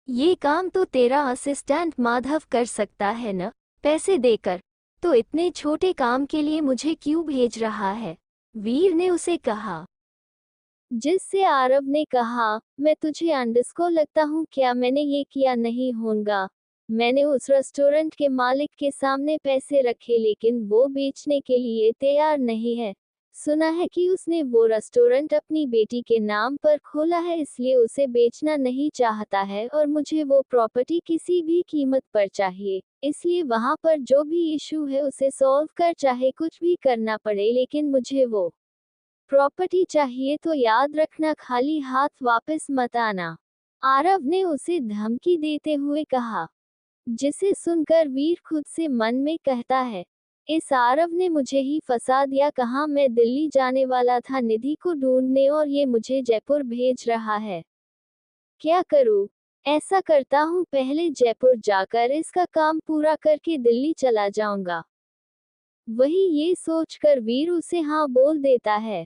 ये काम तो तेरा असिस्टेंट माधव कर सकता है न, पैसे देकर। तो इतने छोटे काम के लिए मुझे क्यों भेज रहा है? वीर ने उसे कहा। जिससे आरव ने कहा, मैं तुझे अंडरस्को लगता हूँ क्या? मैंने ये किया नहीं होगा। मैंने उस रेस्टोरेंट के मालिक के सामने पैसे रखे, लेकिन वो बेचने के लिए तैयार नहीं है। सुना है कि उसने वो रेस्टोरेंट अपनी बेटी के नाम पर खोला है, इसलिए उसे बेचना नहीं चाहता है, और मुझे वो प्रॉपर्टी किसी भी कीमत पर चाहिए। इसलिए वहां पर जो भी इशू है उसे सॉल्व कर, चाहे कुछ भी करना पड़े, लेकिन मुझे वो प्रॉपर्टी चाहिए। तो याद रखना, खाली हाथ वापस मत आना। आरव ने उसे धमकी देते हुए कहा, जिसे सुनकर वीर खुद से मन में कहता है, इस आरव ने मुझे ही फंसा दिया। कहाँ मैं दिल्ली जाने वाला था निधि को ढूंढने, और ये मुझे जयपुर भेज रहा है। क्या करूं? ऐसा करता हूं, पहले जयपुर जाकर इसका काम पूरा करके दिल्ली चला जाऊंगा। वही ये सोचकर वीर उसे हाँ बोल देता है।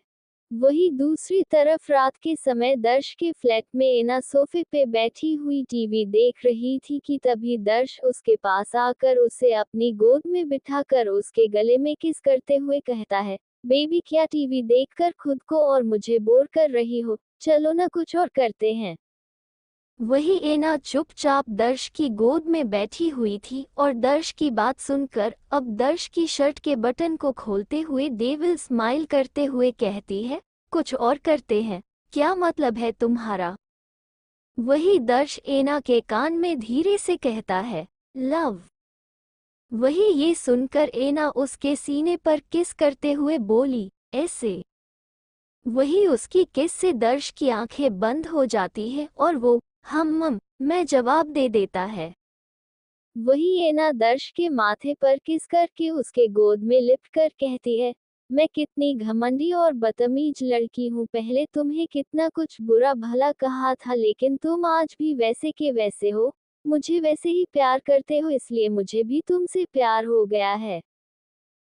वही दूसरी तरफ रात के समय दर्श के फ्लैट में एना सोफे पे बैठी हुई टीवी देख रही थी कि तभी दर्श उसके पास आकर उसे अपनी गोद में बिठाकर उसके गले में किस करते हुए कहता है, बेबी क्या टीवी देखकर खुद को और मुझे बोर कर रही हो, चलो ना कुछ और करते हैं। वही एना चुपचाप दर्श की गोद में बैठी हुई थी और दर्श की बात सुनकर अब दर्श की शर्ट के बटन को खोलते हुए डेविल स्माइल करते हुए कहती है, कुछ और करते हैं, क्या मतलब है तुम्हारा? वही दर्श एना के कान में धीरे से कहता है, लव। वही ये सुनकर एना उसके सीने पर किस करते हुए बोली, ऐसे। वही उसकी किस से दर्श की आंखें बंद हो जाती है और वो मैं जवाब दे देता है। वही एना दर्श के माथे पर किस करके उसके गोद में लिपट कर कहती है, मैं कितनी घमंडी और बदतमीज लड़की हूँ, पहले तुम्हें कितना कुछ बुरा भला कहा था लेकिन तुम आज भी वैसे के वैसे हो, मुझे वैसे ही प्यार करते हो इसलिए मुझे भी तुमसे प्यार हो गया है।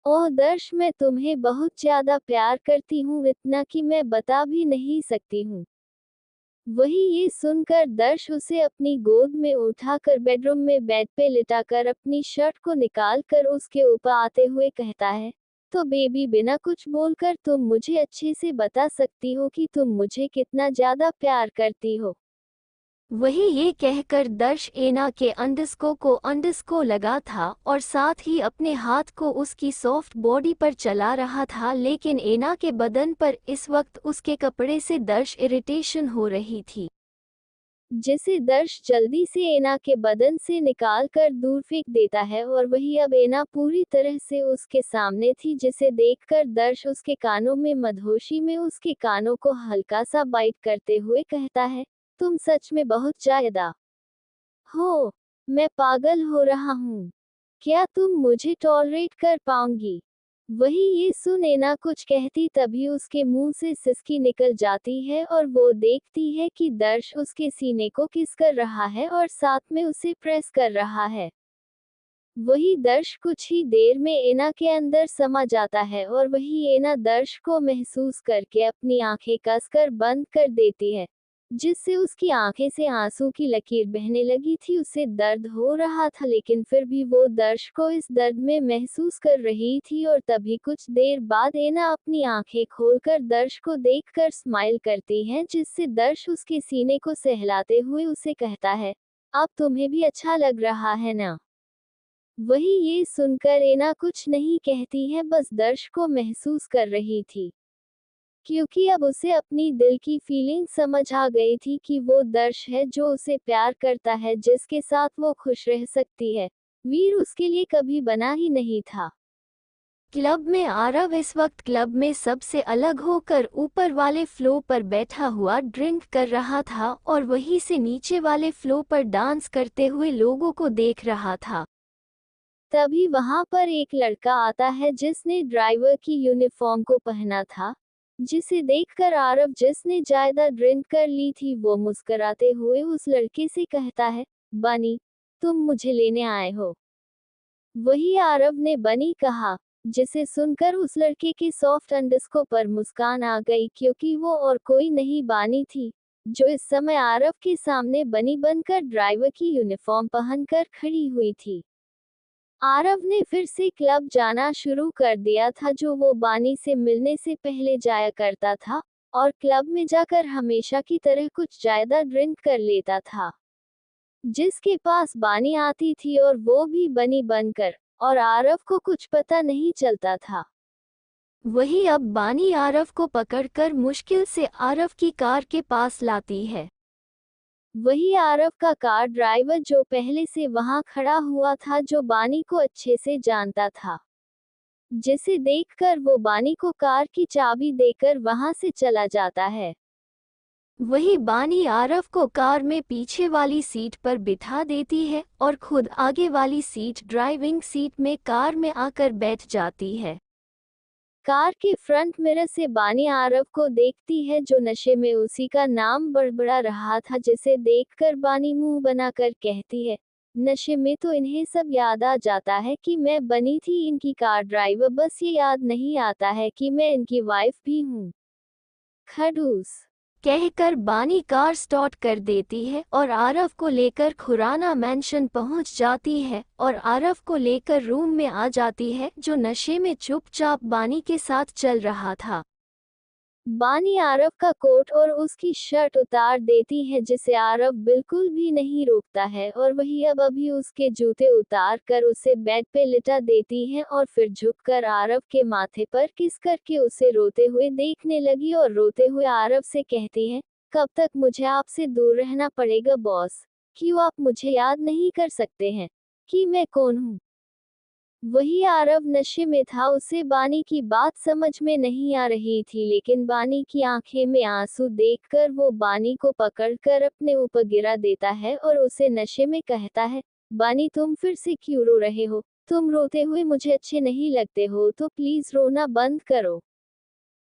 ओह दर्श मैं तुम्हें बहुत ज्यादा प्यार करती हूँ, इतना कि मैं बता भी नहीं सकती हूँ। वही ये सुनकर दर्श उसे अपनी गोद में उठाकर बेडरूम में बेड पे लिटाकर अपनी शर्ट को निकाल कर उसके ऊपर आते हुए कहता है, तो बेबी बिना कुछ बोलकर तुम मुझे अच्छे से बता सकती हो कि तुम मुझे कितना ज्यादा प्यार करती हो। वही ये कहकर दर्श एना के अंडस्को लगा था और साथ ही अपने हाथ को उसकी सॉफ्ट बॉडी पर चला रहा था, लेकिन एना के बदन पर इस वक्त उसके कपड़े से दर्श इरिटेशन हो रही थी, जिसे दर्श जल्दी से एना के बदन से निकाल कर दूर फेंक देता है और वही अब एना पूरी तरह से उसके सामने थी, जिसे देखकर दर्श उसके कानों में मदहोशी में उसके कानों को हल्का सा बाइट करते हुए कहता है, तुम सच में बहुत ज्यादा हो, मैं पागल हो रहा हूँ, क्या तुम मुझे टॉलरेट कर पाओगी? वही ये सुन एना कुछ कहती तभी उसके मुंह से सिसकी निकल जाती है और वो देखती है कि दर्श उसके सीने को किस कर रहा है और साथ में उसे प्रेस कर रहा है। वही दर्श कुछ ही देर में एना के अंदर समा जाता है और वही एना दर्श को महसूस करके अपनी आंखें कसकर बंद कर देती है, जिससे उसकी आंखें से आंसू की लकीर बहने लगी थी। उसे दर्द हो रहा था लेकिन फिर भी वो दर्श को इस दर्द में महसूस कर रही थी और तभी कुछ देर बाद एना अपनी आंखें खोलकर दर्श को देखकर स्माइल करती है, जिससे दर्श उसके सीने को सहलाते हुए उसे कहता है, अब तुम्हें भी अच्छा लग रहा है ना? वही ये सुनकर एना कुछ नहीं कहती है, बस दर्श को महसूस कर रही थी, क्योंकि अब उसे अपनी दिल की फीलिंग समझ आ गई थी कि वो दर्श है जो उसे प्यार करता है, जिसके साथ वो खुश रह सकती है। वीर उसके लिए कभी बना ही नहीं था। क्लब में आरव इस वक्त क्लब में सबसे अलग होकर ऊपर वाले फ्लो पर बैठा हुआ ड्रिंक कर रहा था और वहीं से नीचे वाले फ्लो पर डांस करते हुए लोगों को देख रहा था। तभी वहां पर एक लड़का आता है जिसने ड्राइवर की यूनिफॉर्म को पहना था, जिसे देखकर आरव, जिसने ज्यादा ड्रिंक कर ली थी, वो मुस्कुराते हुए उस लड़के से कहता है, बनी, तुम मुझे लेने आए हो? वही आरव ने बनी कहा, जिसे सुनकर उस लड़के के सॉफ्ट अंडस्को पर मुस्कान आ गई, क्योंकि वो और कोई नहीं बानी थी, जो इस समय आरव के सामने बनी बनकर ड्राइवर की यूनिफॉर्म पहनकर खड़ी हुई थी। आरव ने फिर से क्लब जाना शुरू कर दिया था, जो वो बानी से मिलने से पहले जाया करता था, और क्लब में जाकर हमेशा की तरह कुछ ज्यादा ड्रिंक कर लेता था, जिसके पास बानी आती थी और वो भी बनी बनकर, और आरव को कुछ पता नहीं चलता था। वही अब बानी आरव को पकड़कर मुश्किल से आरव की कार के पास लाती है। वही आरव का कार ड्राइवर, जो पहले से वहां खड़ा हुआ था, जो बानी को अच्छे से जानता था, जिसे देखकर वो बानी को कार की चाबी देकर वहां से चला जाता है। वही बानी आरव को कार में पीछे वाली सीट पर बिठा देती है और खुद आगे वाली सीट, ड्राइविंग सीट में कार में आकर बैठ जाती है। कार के फ्रंट मिरर से बानी आरव को देखती है, जो नशे में उसी का नाम बड़बड़ा रहा था, जिसे देखकर बानी मुंह बनाकर कहती है, नशे में तो इन्हें सब याद आ जाता है कि मैं बनी थी इनकी कार ड्राइवर, बस ये याद नहीं आता है कि मैं इनकी वाइफ भी हूँ। खड़ूस कहकर बानी कार स्टार्ट कर देती है और आरव को लेकर खुराना मैंशन पहुंच जाती है और आरव को लेकर रूम में आ जाती है, जो नशे में चुपचाप बानी के साथ चल रहा था। बानी आरव का कोट और उसकी शर्ट उतार देती है, जिसे आरव बिल्कुल भी नहीं रोकता है और वही अब अभी उसके जूते उतार कर उसे बेड पे लिटा देती है और फिर झुककर आरव के माथे पर किस करके उसे रोते हुए देखने लगी और रोते हुए आरव से कहती है, कब तक मुझे आपसे दूर रहना पड़ेगा बॉस? क्यों आप मुझे याद नहीं कर सकते हैं कि मैं कौन हूँ? वही आरव नशे में था, उसे बानी की बात समझ में नहीं आ रही थी, लेकिन बानी की आंखें में आंसू देखकर वो बानी को पकड़कर अपने ऊपर गिरा देता है और उसे नशे में कहता है, बानी तुम फिर से क्यों रो रहे हो? तुम रोते हुए मुझे अच्छे नहीं लगते हो, तो प्लीज रोना बंद करो।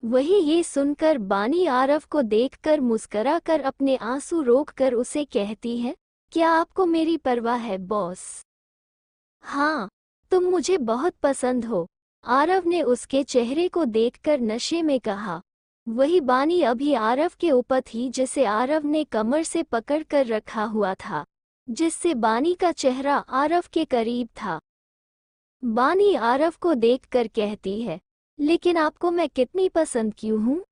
वही ये सुनकर बानी आरव को देखकर मुस्करा कर अपने आंसू रोककर उसे कहती है, क्या आपको मेरी परवाह है बॉस? हाँ, तुम मुझे बहुत पसंद हो, आरव ने उसके चेहरे को देखकर नशे में कहा। वही बानी अभी आरव के ऊपर थी, जिसे आरव ने कमर से पकड़ कर रखा हुआ था, जिससे बानी का चेहरा आरव के करीब था। बानी आरव को देखकर कहती है, लेकिन आपको मैं कितनी पसंद क्यों हूँ?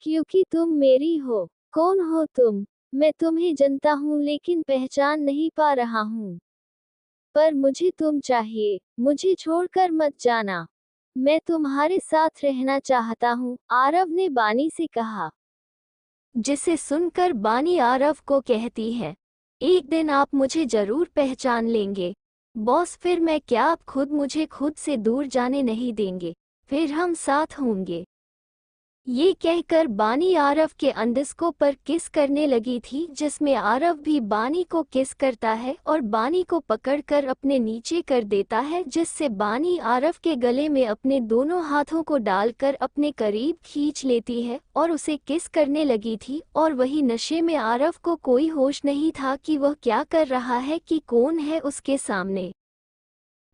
क्योंकि तुम मेरी हो। कौन हो तुम? मैं तुम्हें जानता हूँ लेकिन पहचान नहीं पा रहा हूँ। पर मुझे तुम चाहिए, मुझे छोड़कर मत जाना। मैं तुम्हारे साथ रहना चाहता हूँ, आरव ने बानी से कहा। जिसे सुनकर बानी आरव को कहती है, एक दिन आप मुझे जरूर पहचान लेंगे बॉस, फिर मैं क्या, आप खुद मुझे खुद से दूर जाने नहीं देंगे, फिर हम साथ होंगे। ये कहकर बानी आरव के अंडस्को पर किस करने लगी थी, जिसमें आरव भी बानी को किस करता है और बानी को पकड़कर अपने नीचे कर देता है, जिससे बानी आरव के गले में अपने दोनों हाथों को डालकर अपने करीब खींच लेती है और उसे किस करने लगी थी। और वही नशे में आरव को कोई होश नहीं था कि वह क्या कर रहा है, कि कौन है उसके सामने।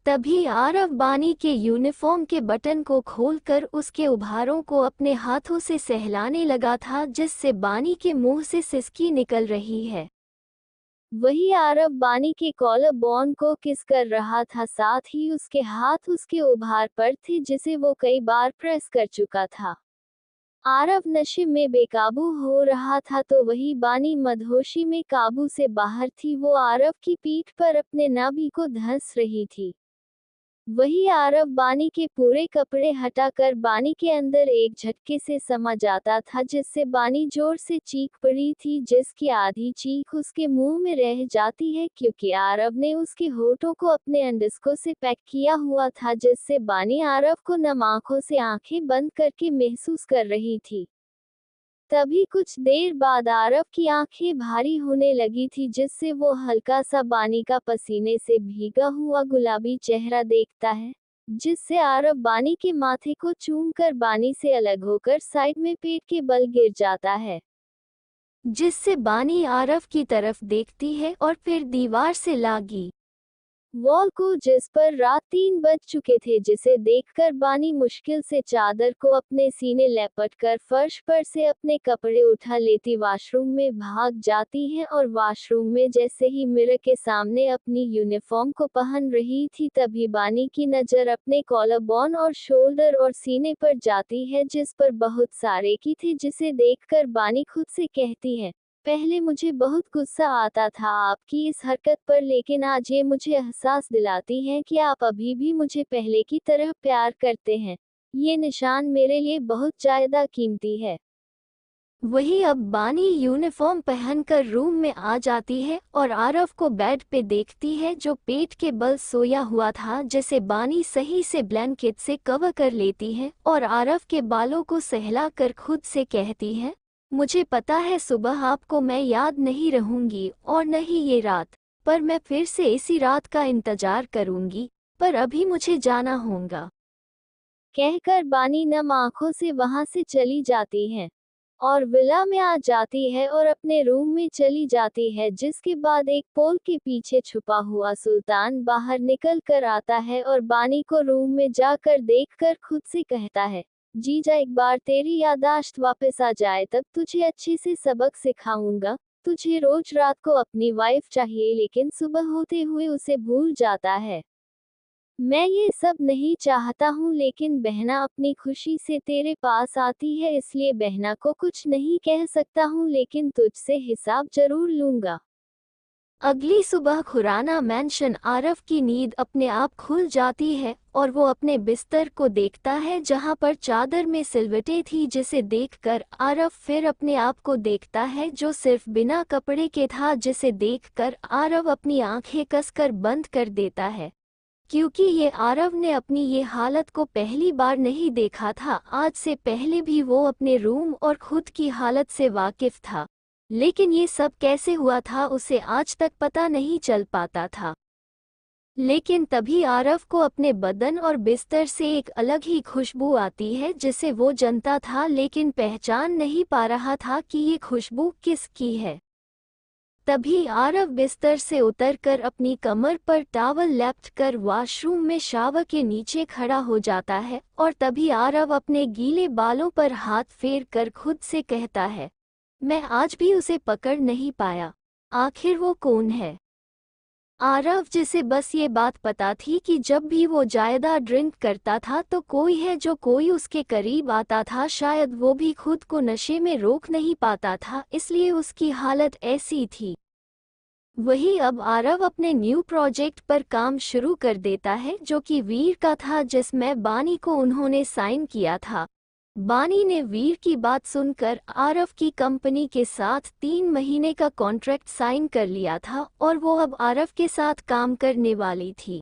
तभी आरव बानी के यूनिफॉर्म के बटन को खोलकर उसके उभारों को अपने हाथों से सहलाने लगा था, जिससे बानी के मुंह से सिसकी निकल रही है। वही आरव बानी के कॉलर बोन को किस कर रहा था, साथ ही उसके हाथ उसके उभार पर थे, जिसे वो कई बार प्रेस कर चुका था। आरव नशे में बेकाबू हो रहा था, तो वही बानी मदहोशी में काबू से बाहर थी। वो आरव की पीठ पर अपने नाभि को धंस रही थी। वही आरव बानी के पूरे कपड़े हटाकर बानी के अंदर एक झटके से समा जाता था, जिससे बानी जोर से चीख पड़ी थी, जिसकी आधी चीख उसके मुंह में रह जाती है, क्योंकि आरव ने उसके होठों को अपने अंडस्को से पैक किया हुआ था, जिससे बानी आरव को नम आंखों से आंखें बंद करके महसूस कर रही थी। तभी कुछ देर बाद आरव की आंखें भारी होने लगी थी, जिससे वो हल्का सा बानी का पसीने से भीगा हुआ गुलाबी चेहरा देखता है, जिससे आरव बानी के माथे को चूमकर बानी से अलग होकर साइड में पेट के बल गिर जाता है, जिससे बानी आरव की तरफ देखती है और फिर दीवार से लागी वॉल को, जिस पर रात 3 बज चुके थे, जिसे देखकर बानी मुश्किल से चादर को अपने सीने लपेटकर फर्श पर से अपने कपड़े उठा लेती वॉशरूम में भाग जाती है और वॉशरूम में जैसे ही मिरर के सामने अपनी यूनिफॉर्म को पहन रही थी, तभी बानी की नज़र अपने कॉलर बोन और शोल्डर और सीने पर जाती है, जिस पर बहुत सारे की थे, जिसे देखकर बानी खुद से कहती है, पहले मुझे बहुत गुस्सा आता था आपकी इस हरकत पर, लेकिन आज ये मुझे एहसास दिलाती है कि आप अभी भी मुझे पहले की तरह प्यार करते हैं। ये निशान मेरे लिए बहुत ज्यादा कीमती है। वही अब बानी यूनिफॉर्म पहनकर रूम में आ जाती है और आरव को बेड पे देखती है, जो पेट के बल सोया हुआ था, जिसे बानी सही से ब्लैंकेट से कवर कर लेती है और आरव के बालों को सहलाकर खुद से कहती है, मुझे पता है सुबह आपको मैं याद नहीं रहूंगी और न ही ये रात, पर मैं फिर से इसी रात का इंतजार करूंगी, पर अभी मुझे जाना होगा। कहकर बानी नम आंखों से वहां से चली जाती है और विला में आ जाती है और अपने रूम में चली जाती है, जिसके बाद एक पोल के पीछे छुपा हुआ सुल्तान बाहर निकल कर आता है और बानी को रूम में जाकर देखकर खुद से कहता है, जीजा एक बार तेरी यादाश्त वापस आ जाए तब तुझे अच्छे से सबक सिखाऊंगा। तुझे रोज रात को अपनी वाइफ चाहिए लेकिन सुबह होते हुए उसे भूल जाता है। मैं ये सब नहीं चाहता हूँ लेकिन बहना अपनी खुशी से तेरे पास आती है, इसलिए बहना को कुछ नहीं कह सकता हूँ लेकिन तुझसे हिसाब जरूर लूंगा। अगली सुबह खुराना मैंशन आरव की नींद अपने आप खुल जाती है और वो अपने बिस्तर को देखता है जहाँ पर चादर में सिलवटें थी, जिसे देखकर आरव फिर अपने आप को देखता है जो सिर्फ बिना कपड़े के था, जिसे देखकर आरव अपनी आंखें कसकर बंद कर देता है, क्योंकि ये आरव ने अपनी ये हालत को पहली बार नहीं देखा था। आज से पहले भी वो अपने रूम और खुद की हालत से वाकिफ था, लेकिन ये सब कैसे हुआ था उसे आज तक पता नहीं चल पाता था। लेकिन तभी आरव को अपने बदन और बिस्तर से एक अलग ही खुशबू आती है जिसे वो जानता था लेकिन पहचान नहीं पा रहा था कि ये खुशबू किसकी है। तभी आरव बिस्तर से उतरकर अपनी कमर पर टॉवल लपेट कर वॉशरूम में शावर के नीचे खड़ा हो जाता है और तभी आरव अपने गीले बालों पर हाथ फेर कर खुद से कहता है, मैं आज भी उसे पकड़ नहीं पाया, आखिर वो कौन है। आरव जिसे बस ये बात पता थी कि जब भी वो ज्यादा ड्रिंक करता था तो कोई है जो कोई उसके करीब आता था, शायद वो भी खुद को नशे में रोक नहीं पाता था, इसलिए उसकी हालत ऐसी थी। वही अब आरव अपने न्यू प्रोजेक्ट पर काम शुरू कर देता है जो कि वीर का था, जिसमें बानी को उन्होंने साइन किया था। बानी ने वीर की बात सुनकर आरव की कंपनी के साथ 3 महीने का कॉन्ट्रैक्ट साइन कर लिया था और वो अब आरव के साथ काम करने वाली थी।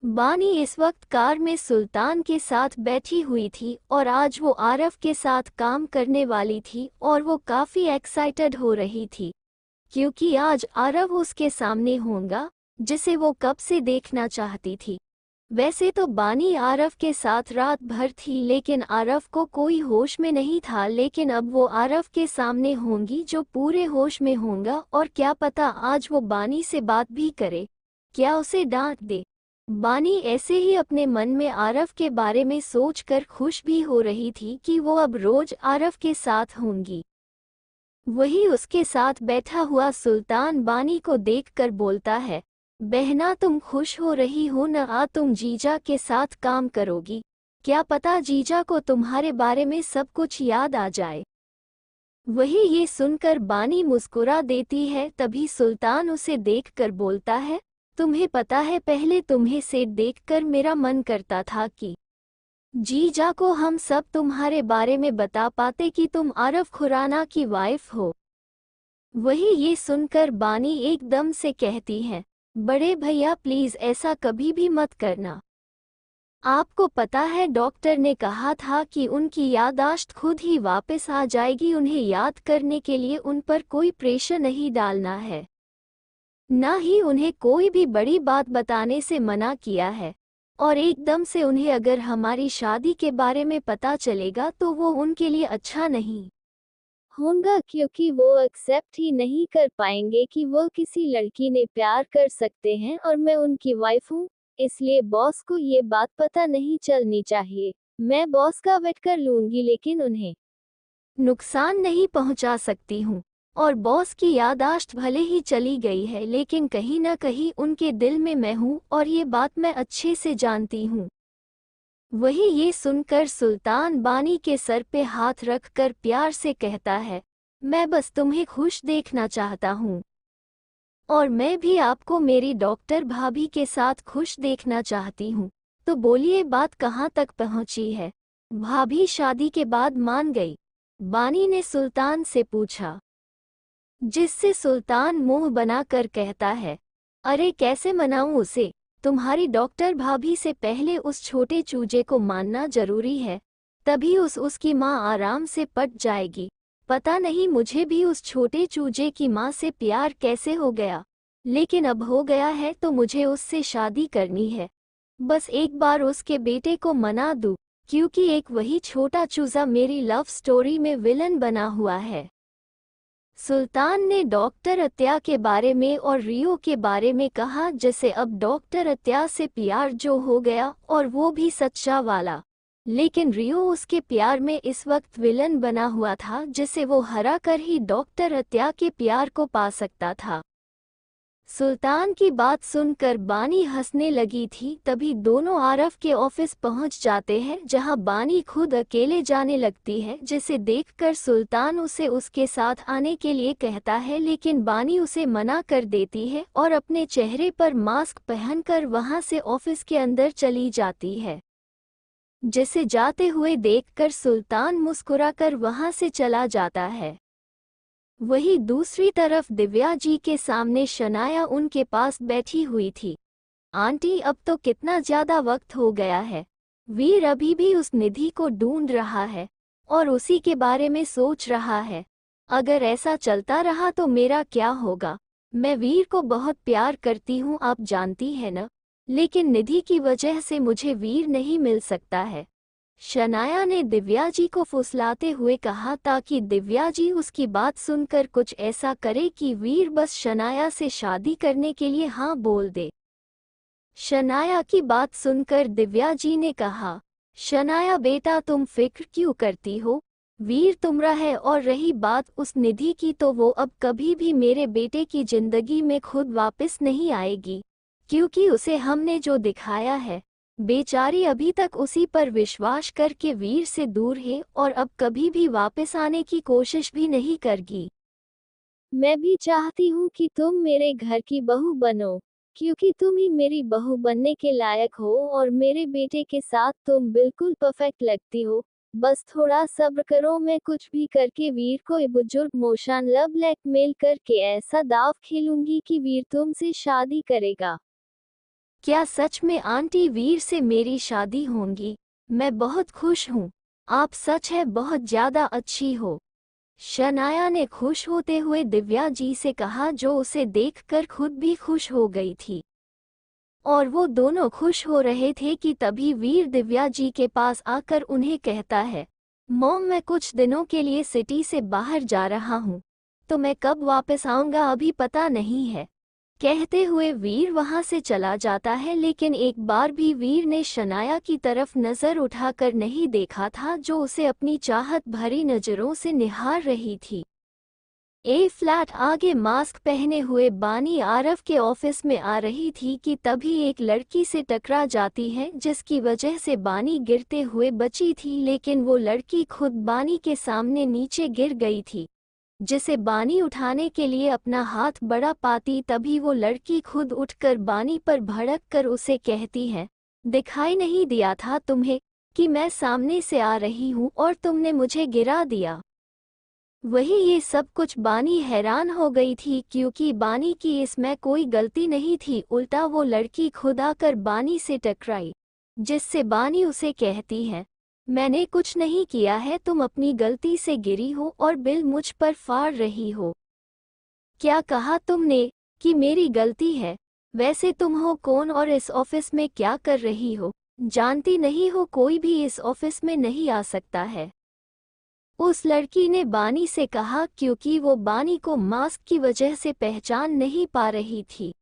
बानी इस वक्त कार में सुल्तान के साथ बैठी हुई थी और आज वो आरव के साथ काम करने वाली थी और वो काफ़ी एक्साइटेड हो रही थी, क्योंकि आज आरव उसके सामने होगा जिसे वो कब से देखना चाहती थी। वैसे तो बानी आरव के साथ रात भर थी लेकिन आरव को कोई होश में नहीं था, लेकिन अब वो आरव के सामने होंगी जो पूरे होश में होगा और क्या पता आज वो बानी से बात भी करे, क्या उसे डांट दे। बानी ऐसे ही अपने मन में आरव के बारे में सोचकर खुश भी हो रही थी कि वो अब रोज आरव के साथ होंगी। वही उसके साथ बैठा हुआ सुल्तान बानी को देखकर बोलता है, बहना तुम खुश हो रही हो न, तुम जीजा के साथ काम करोगी, क्या पता जीजा को तुम्हारे बारे में सब कुछ याद आ जाए। वही ये सुनकर बानी मुस्कुरा देती है। तभी सुल्तान उसे देखकर बोलता है, तुम्हें पता है पहले तुम्हें से देखकर मेरा मन करता था कि जीजा को हम सब तुम्हारे बारे में बता पाते कि तुम आरव खुराना की वाइफ हो। वही ये सुनकर बानी एकदम से कहती है, बड़े भैया प्लीज ऐसा कभी भी मत करना। आपको पता है डॉक्टर ने कहा था कि उनकी याददाश्त खुद ही वापस आ जाएगी, उन्हें याद करने के लिए उन पर कोई प्रेशर नहीं डालना है, ना ही उन्हें कोई भी बड़ी बात बताने से मना किया है। और एकदम से उन्हें अगर हमारी शादी के बारे में पता चलेगा तो वो उनके लिए अच्छा नहीं होगा, क्योंकि वो एक्सेप्ट ही नहीं कर पाएंगे कि वो किसी लड़की ने प्यार कर सकते हैं और मैं उनकी वाइफ हूँ। इसलिए बॉस को ये बात पता नहीं चलनी चाहिए। मैं बॉस का वेट कर लूंगी लेकिन उन्हें नुकसान नहीं पहुंचा सकती हूँ। और बॉस की याददाश्त भले ही चली गई है लेकिन कहीं ना कहीं उनके दिल में मैं हूँ और ये बात मैं अच्छे से जानती हूँ। वही ये सुनकर सुल्तान बानी के सर पे हाथ रखकर प्यार से कहता है, मैं बस तुम्हें खुश देखना चाहता हूँ और मैं भी आपको मेरी डॉक्टर भाभी के साथ खुश देखना चाहती हूँ। तो बोलिए बात कहाँ तक पहुँची है? भाभी शादी के बाद मान गई? बानी ने सुल्तान से पूछा, जिससे सुल्तान मुंह बनाकर कहता है, अरे कैसे मनाऊं उसे, तुम्हारी डॉक्टर भाभी से पहले उस छोटे चूजे को मानना जरूरी है, तभी उसकी माँ आराम से पट जाएगी। पता नहीं मुझे भी उस छोटे चूजे की माँ से प्यार कैसे हो गया, लेकिन अब हो गया है तो मुझे उससे शादी करनी है। बस एक बार उसके बेटे को मना दूं, क्योंकि एक वही छोटा चूजा मेरी लव स्टोरी में विलन बना हुआ है। सुल्तान ने डॉक्टर अत्या के बारे में और रियो के बारे में कहा, जैसे अब डॉक्टर अत्या से प्यार जो हो गया और वो भी सच्चा वाला, लेकिन रियो उसके प्यार में इस वक्त विलन बना हुआ था, जिसे वो हरा कर ही डॉक्टर अत्या के प्यार को पा सकता था। सुल्तान की बात सुनकर बानी हंसने लगी थी। तभी दोनों आरफ के ऑफिस पहुंच जाते हैं, जहां बानी खुद अकेले जाने लगती है, जिसे देखकर सुल्तान उसे उसके साथ आने के लिए कहता है, लेकिन बानी उसे मना कर देती है और अपने चेहरे पर मास्क पहनकर वहां से ऑफिस के अंदर चली जाती है। जिसे जाते हुए देखकर सुल्तान मुस्कुराकर वहां से चला जाता है। वही दूसरी तरफ दिव्या जी के सामने शनाया उनके पास बैठी हुई थी। आंटी, अब तो कितना ज्यादा वक्त हो गया है। वीर अभी भी उस निधि को ढूंढ रहा है और उसी के बारे में सोच रहा है। अगर ऐसा चलता रहा तो मेरा क्या होगा। मैं वीर को बहुत प्यार करती हूँ, आप जानती है न, लेकिन निधि की वजह से मुझे वीर नहीं मिल सकता है। शनाया ने दिव्या जी को फुसलाते हुए कहा, ताकि दिव्या जी उसकी बात सुनकर कुछ ऐसा करे कि वीर बस शनाया से शादी करने के लिए हाँ बोल दे। शनाया की बात सुनकर दिव्या जी ने कहा, शनाया बेटा, तुम फिक्र क्यों करती हो। वीर तुम्हारा है, और रही बात उस निधि की, तो वो अब कभी भी मेरे बेटे की जिंदगी में खुद वापस नहीं आएगी, क्योंकि उसे हमने जो दिखाया है, बेचारी अभी तक उसी पर विश्वास करके वीर से दूर है और अब कभी भी वापस आने की कोशिश भी नहीं करेगी। मैं भी चाहती हूँ कि तुम मेरे घर की बहू बनो, क्योंकि तुम ही मेरी बहू बनने के लायक हो और मेरे बेटे के साथ तुम बिल्कुल परफेक्ट लगती हो। बस थोड़ा सब्र करो, मैं कुछ भी करके वीर को बुजुर्ग मोशन लव ब्लैकमेल करके ऐसा दाव खेलूंगी कि वीर तुमसे शादी करेगा। क्या सच में आंटी, वीर से मेरी शादी होगी? मैं बहुत खुश हूँ। आप सच है बहुत ज्यादा अच्छी हो। शनाया ने खुश होते हुए दिव्या जी से कहा, जो उसे देखकर खुद भी खुश हो गई थी। और वो दोनों खुश हो रहे थे कि तभी वीर दिव्या जी के पास आकर उन्हें कहता है, मॉम, मैं कुछ दिनों के लिए सिटी से बाहर जा रहा हूँ, तो मैं कब वापस आऊँगा अभी पता नहीं है। कहते हुए वीर वहां से चला जाता है, लेकिन एक बार भी वीर ने शनाया की तरफ नजर उठाकर नहीं देखा था, जो उसे अपनी चाहत भरी नजरों से निहार रही थी। ए फ्लैट आगे मास्क पहने हुए बानी आरफ के ऑफिस में आ रही थी कि तभी एक लड़की से टकरा जाती है, जिसकी वजह से बानी गिरते हुए बची थी, लेकिन वो लड़की खुद बानी के सामने नीचे गिर गई थी, जिसे बानी उठाने के लिए अपना हाथ बढ़ा पाती। तभी वो लड़की खुद उठकर बानी पर भड़क कर उसे कहती है, दिखाई नहीं दिया था तुम्हें कि मैं सामने से आ रही हूँ और तुमने मुझे गिरा दिया। वही ये सब कुछ बानी हैरान हो गई थी, क्योंकि बानी की इसमें कोई गलती नहीं थी। उल्टा वो लड़की खुद आकर बानी से टकराई, जिससे बानी उसे कहती है, मैंने कुछ नहीं किया है, तुम अपनी गलती से गिरी हो और बिल मुझ पर फाड़ रही हो। क्या कहा तुमने कि मेरी गलती है? वैसे तुम हो कौन और इस ऑफिस में क्या कर रही हो? जानती नहीं हो कोई भी इस ऑफिस में नहीं आ सकता है। उस लड़की ने बानी से कहा, क्योंकि वो बानी को मास्क की वजह से पहचान नहीं पा रही थी।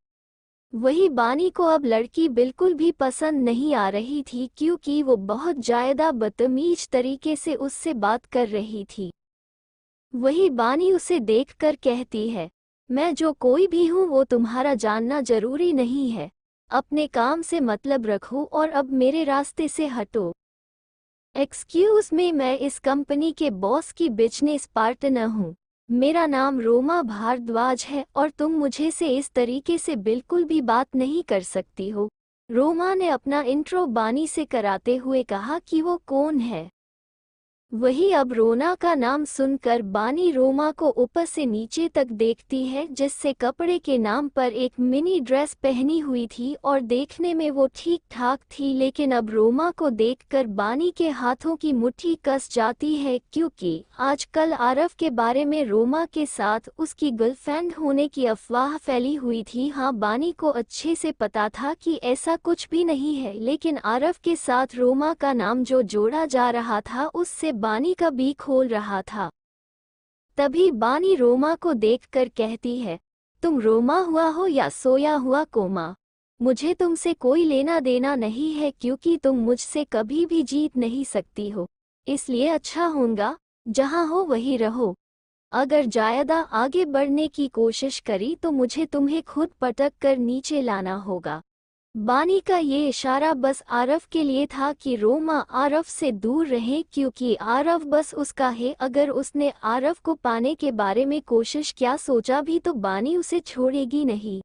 वही बानी को अब लड़की बिल्कुल भी पसंद नहीं आ रही थी, क्योंकि वो बहुत ज्यादा बदतमीज तरीके से उससे बात कर रही थी। वही बानी उसे देखकर कहती है, मैं जो कोई भी हूँ वो तुम्हारा जानना जरूरी नहीं है। अपने काम से मतलब रखो और अब मेरे रास्ते से हटो। एक्सक्यूज मी, मैं इस कंपनी के बॉस की बिजनेस पार्टनर हूँ। मेरा नाम रोमा भारद्वाज है और तुम मुझे से इस तरीके से बिल्कुल भी बात नहीं कर सकती हो। रोमा ने अपना इंट्रो बानी से कराते हुए कहा कि वो कौन है। वही अब रोना का नाम सुनकर बानी रोमा को ऊपर से नीचे तक देखती है, जिससे कपड़े के नाम पर एक मिनी ड्रेस पहनी हुई थी और देखने में वो ठीक ठाक थी, लेकिन अब रोमा को देखकर बानी के हाथों की मुट्ठी कस जाती है, क्योंकि आजकल आरव के बारे में रोमा के साथ उसकी गर्लफ्रेंड होने की अफवाह फैली हुई थी। हाँ, बानी को अच्छे से पता था कि ऐसा कुछ भी नहीं है, लेकिन आरव के साथ रोमा का नाम जो जोड़ा जा रहा था उससे बानी का भी खोल रहा था। तभी बानी रोमा को देखकर कहती है, तुम रोमा हुआ हो या सोया हुआ कोमा, मुझे तुमसे कोई लेना देना नहीं है, क्योंकि तुम मुझसे कभी भी जीत नहीं सकती हो। इसलिए अच्छा होगा जहाँ हो वहीं रहो। अगर ज्यादा आगे बढ़ने की कोशिश करी तो मुझे तुम्हें खुद पटक कर नीचे लाना होगा। बानी का ये इशारा बस आरव के लिए था कि रोमा आरव से दूर रहे, क्योंकि आरव बस उसका है। अगर उसने आरव को पाने के बारे में कोशिश क्या सोचा भी तो बानी उसे छोड़ेगी नहीं।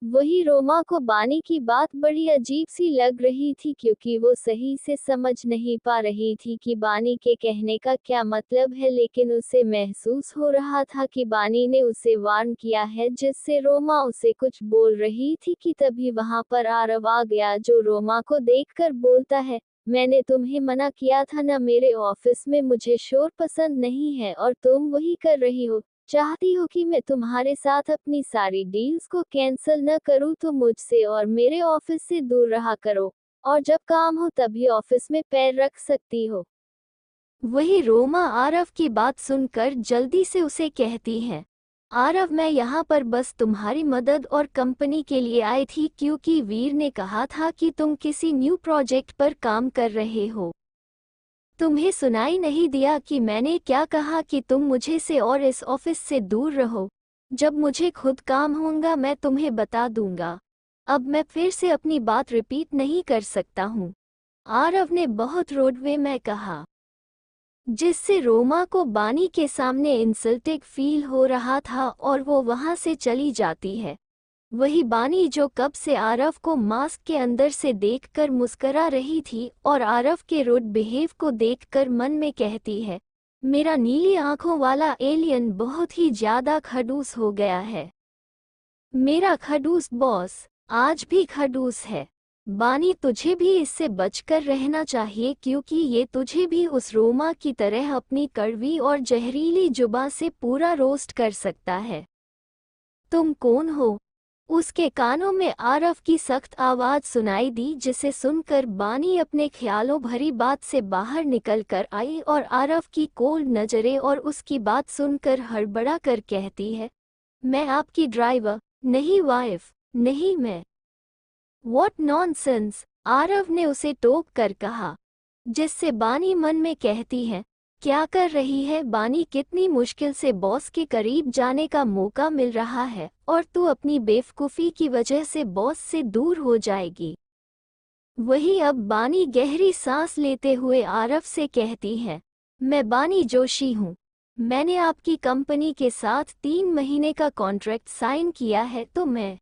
वही रोमा को बानी की बात बड़ी अजीब सी लग रही थी, क्योंकि वो सही से समझ नहीं पा रही थी कि बानी के कहने का क्या मतलब है, लेकिन उसे महसूस हो रहा था कि बानी ने उसे वार्न किया है, जिससे रोमा उसे कुछ बोल रही थी कि तभी वहां पर आरव आ गया, जो रोमा को देखकर बोलता है, मैंने तुम्हें मना किया था ना, मेरे ऑफिस में मुझे शोर पसंद नहीं है और तुम वही कर रही हो। चाहती हो कि मैं तुम्हारे साथ अपनी सारी डील्स को कैंसिल न करूं, तो मुझसे और मेरे ऑफिस से दूर रहा करो, और जब काम हो तभी ऑफिस में पैर रख सकती हो। वही रोमा आरव की बात सुनकर जल्दी से उसे कहती है, आरव, मैं यहाँ पर बस तुम्हारी मदद और कंपनी के लिए आई थी, क्योंकि वीर ने कहा था कि तुम किसी न्यू प्रोजेक्ट पर काम कर रहे हो। तुम्हें सुनाई नहीं दिया कि मैंने क्या कहा कि तुम मुझे से और इस ऑफिस से दूर रहो। जब मुझे खुद काम होगा मैं तुम्हें बता दूंगा। अब मैं फिर से अपनी बात रिपीट नहीं कर सकता हूँ, आरव ने बहुत रोडवे में कहा, जिससे रोमा को बानी के सामने इंसल्टेड फील हो रहा था और वो वहां से चली जाती है। वही बानी जो कब से आरव को मास्क के अंदर से देखकर मुस्करा रही थी और आरव के रूड बिहेव को देखकर मन में कहती है, मेरा नीली आंखों वाला एलियन बहुत ही ज्यादा खड़ूस हो गया है। मेरा खड़ूस बॉस आज भी खड़ूस है। बानी, तुझे भी इससे बचकर रहना चाहिए, क्योंकि ये तुझे भी उस रोमा की तरह अपनी कड़वी और जहरीली जुबान से पूरा रोस्ट कर सकता है। तुम कौन हो? उसके कानों में आरव की सख्त आवाज सुनाई दी, जिसे सुनकर बानी अपने ख्यालों भरी बात से बाहर निकल कर आई और आरव की कोल्ड नजरें और उसकी बात सुनकर हड़बड़ा कर कहती है, मैं आपकी ड्राइवर नहीं, वाइफ नहीं, मैं। व्हाट नॉनसेंस, आरव ने उसे टोक कर कहा, जिससे बानी मन में कहती है, क्या कर रही है बानी, कितनी मुश्किल से बॉस के करीब जाने का मौका मिल रहा है और तू अपनी बेवकूफ़ी की वजह से बॉस से दूर हो जाएगी। वही अब बानी गहरी सांस लेते हुए आरव से कहती है, मैं बानी जोशी हूँ। मैंने आपकी कंपनी के साथ 3 महीने का कॉन्ट्रैक्ट साइन किया है, तो मैं।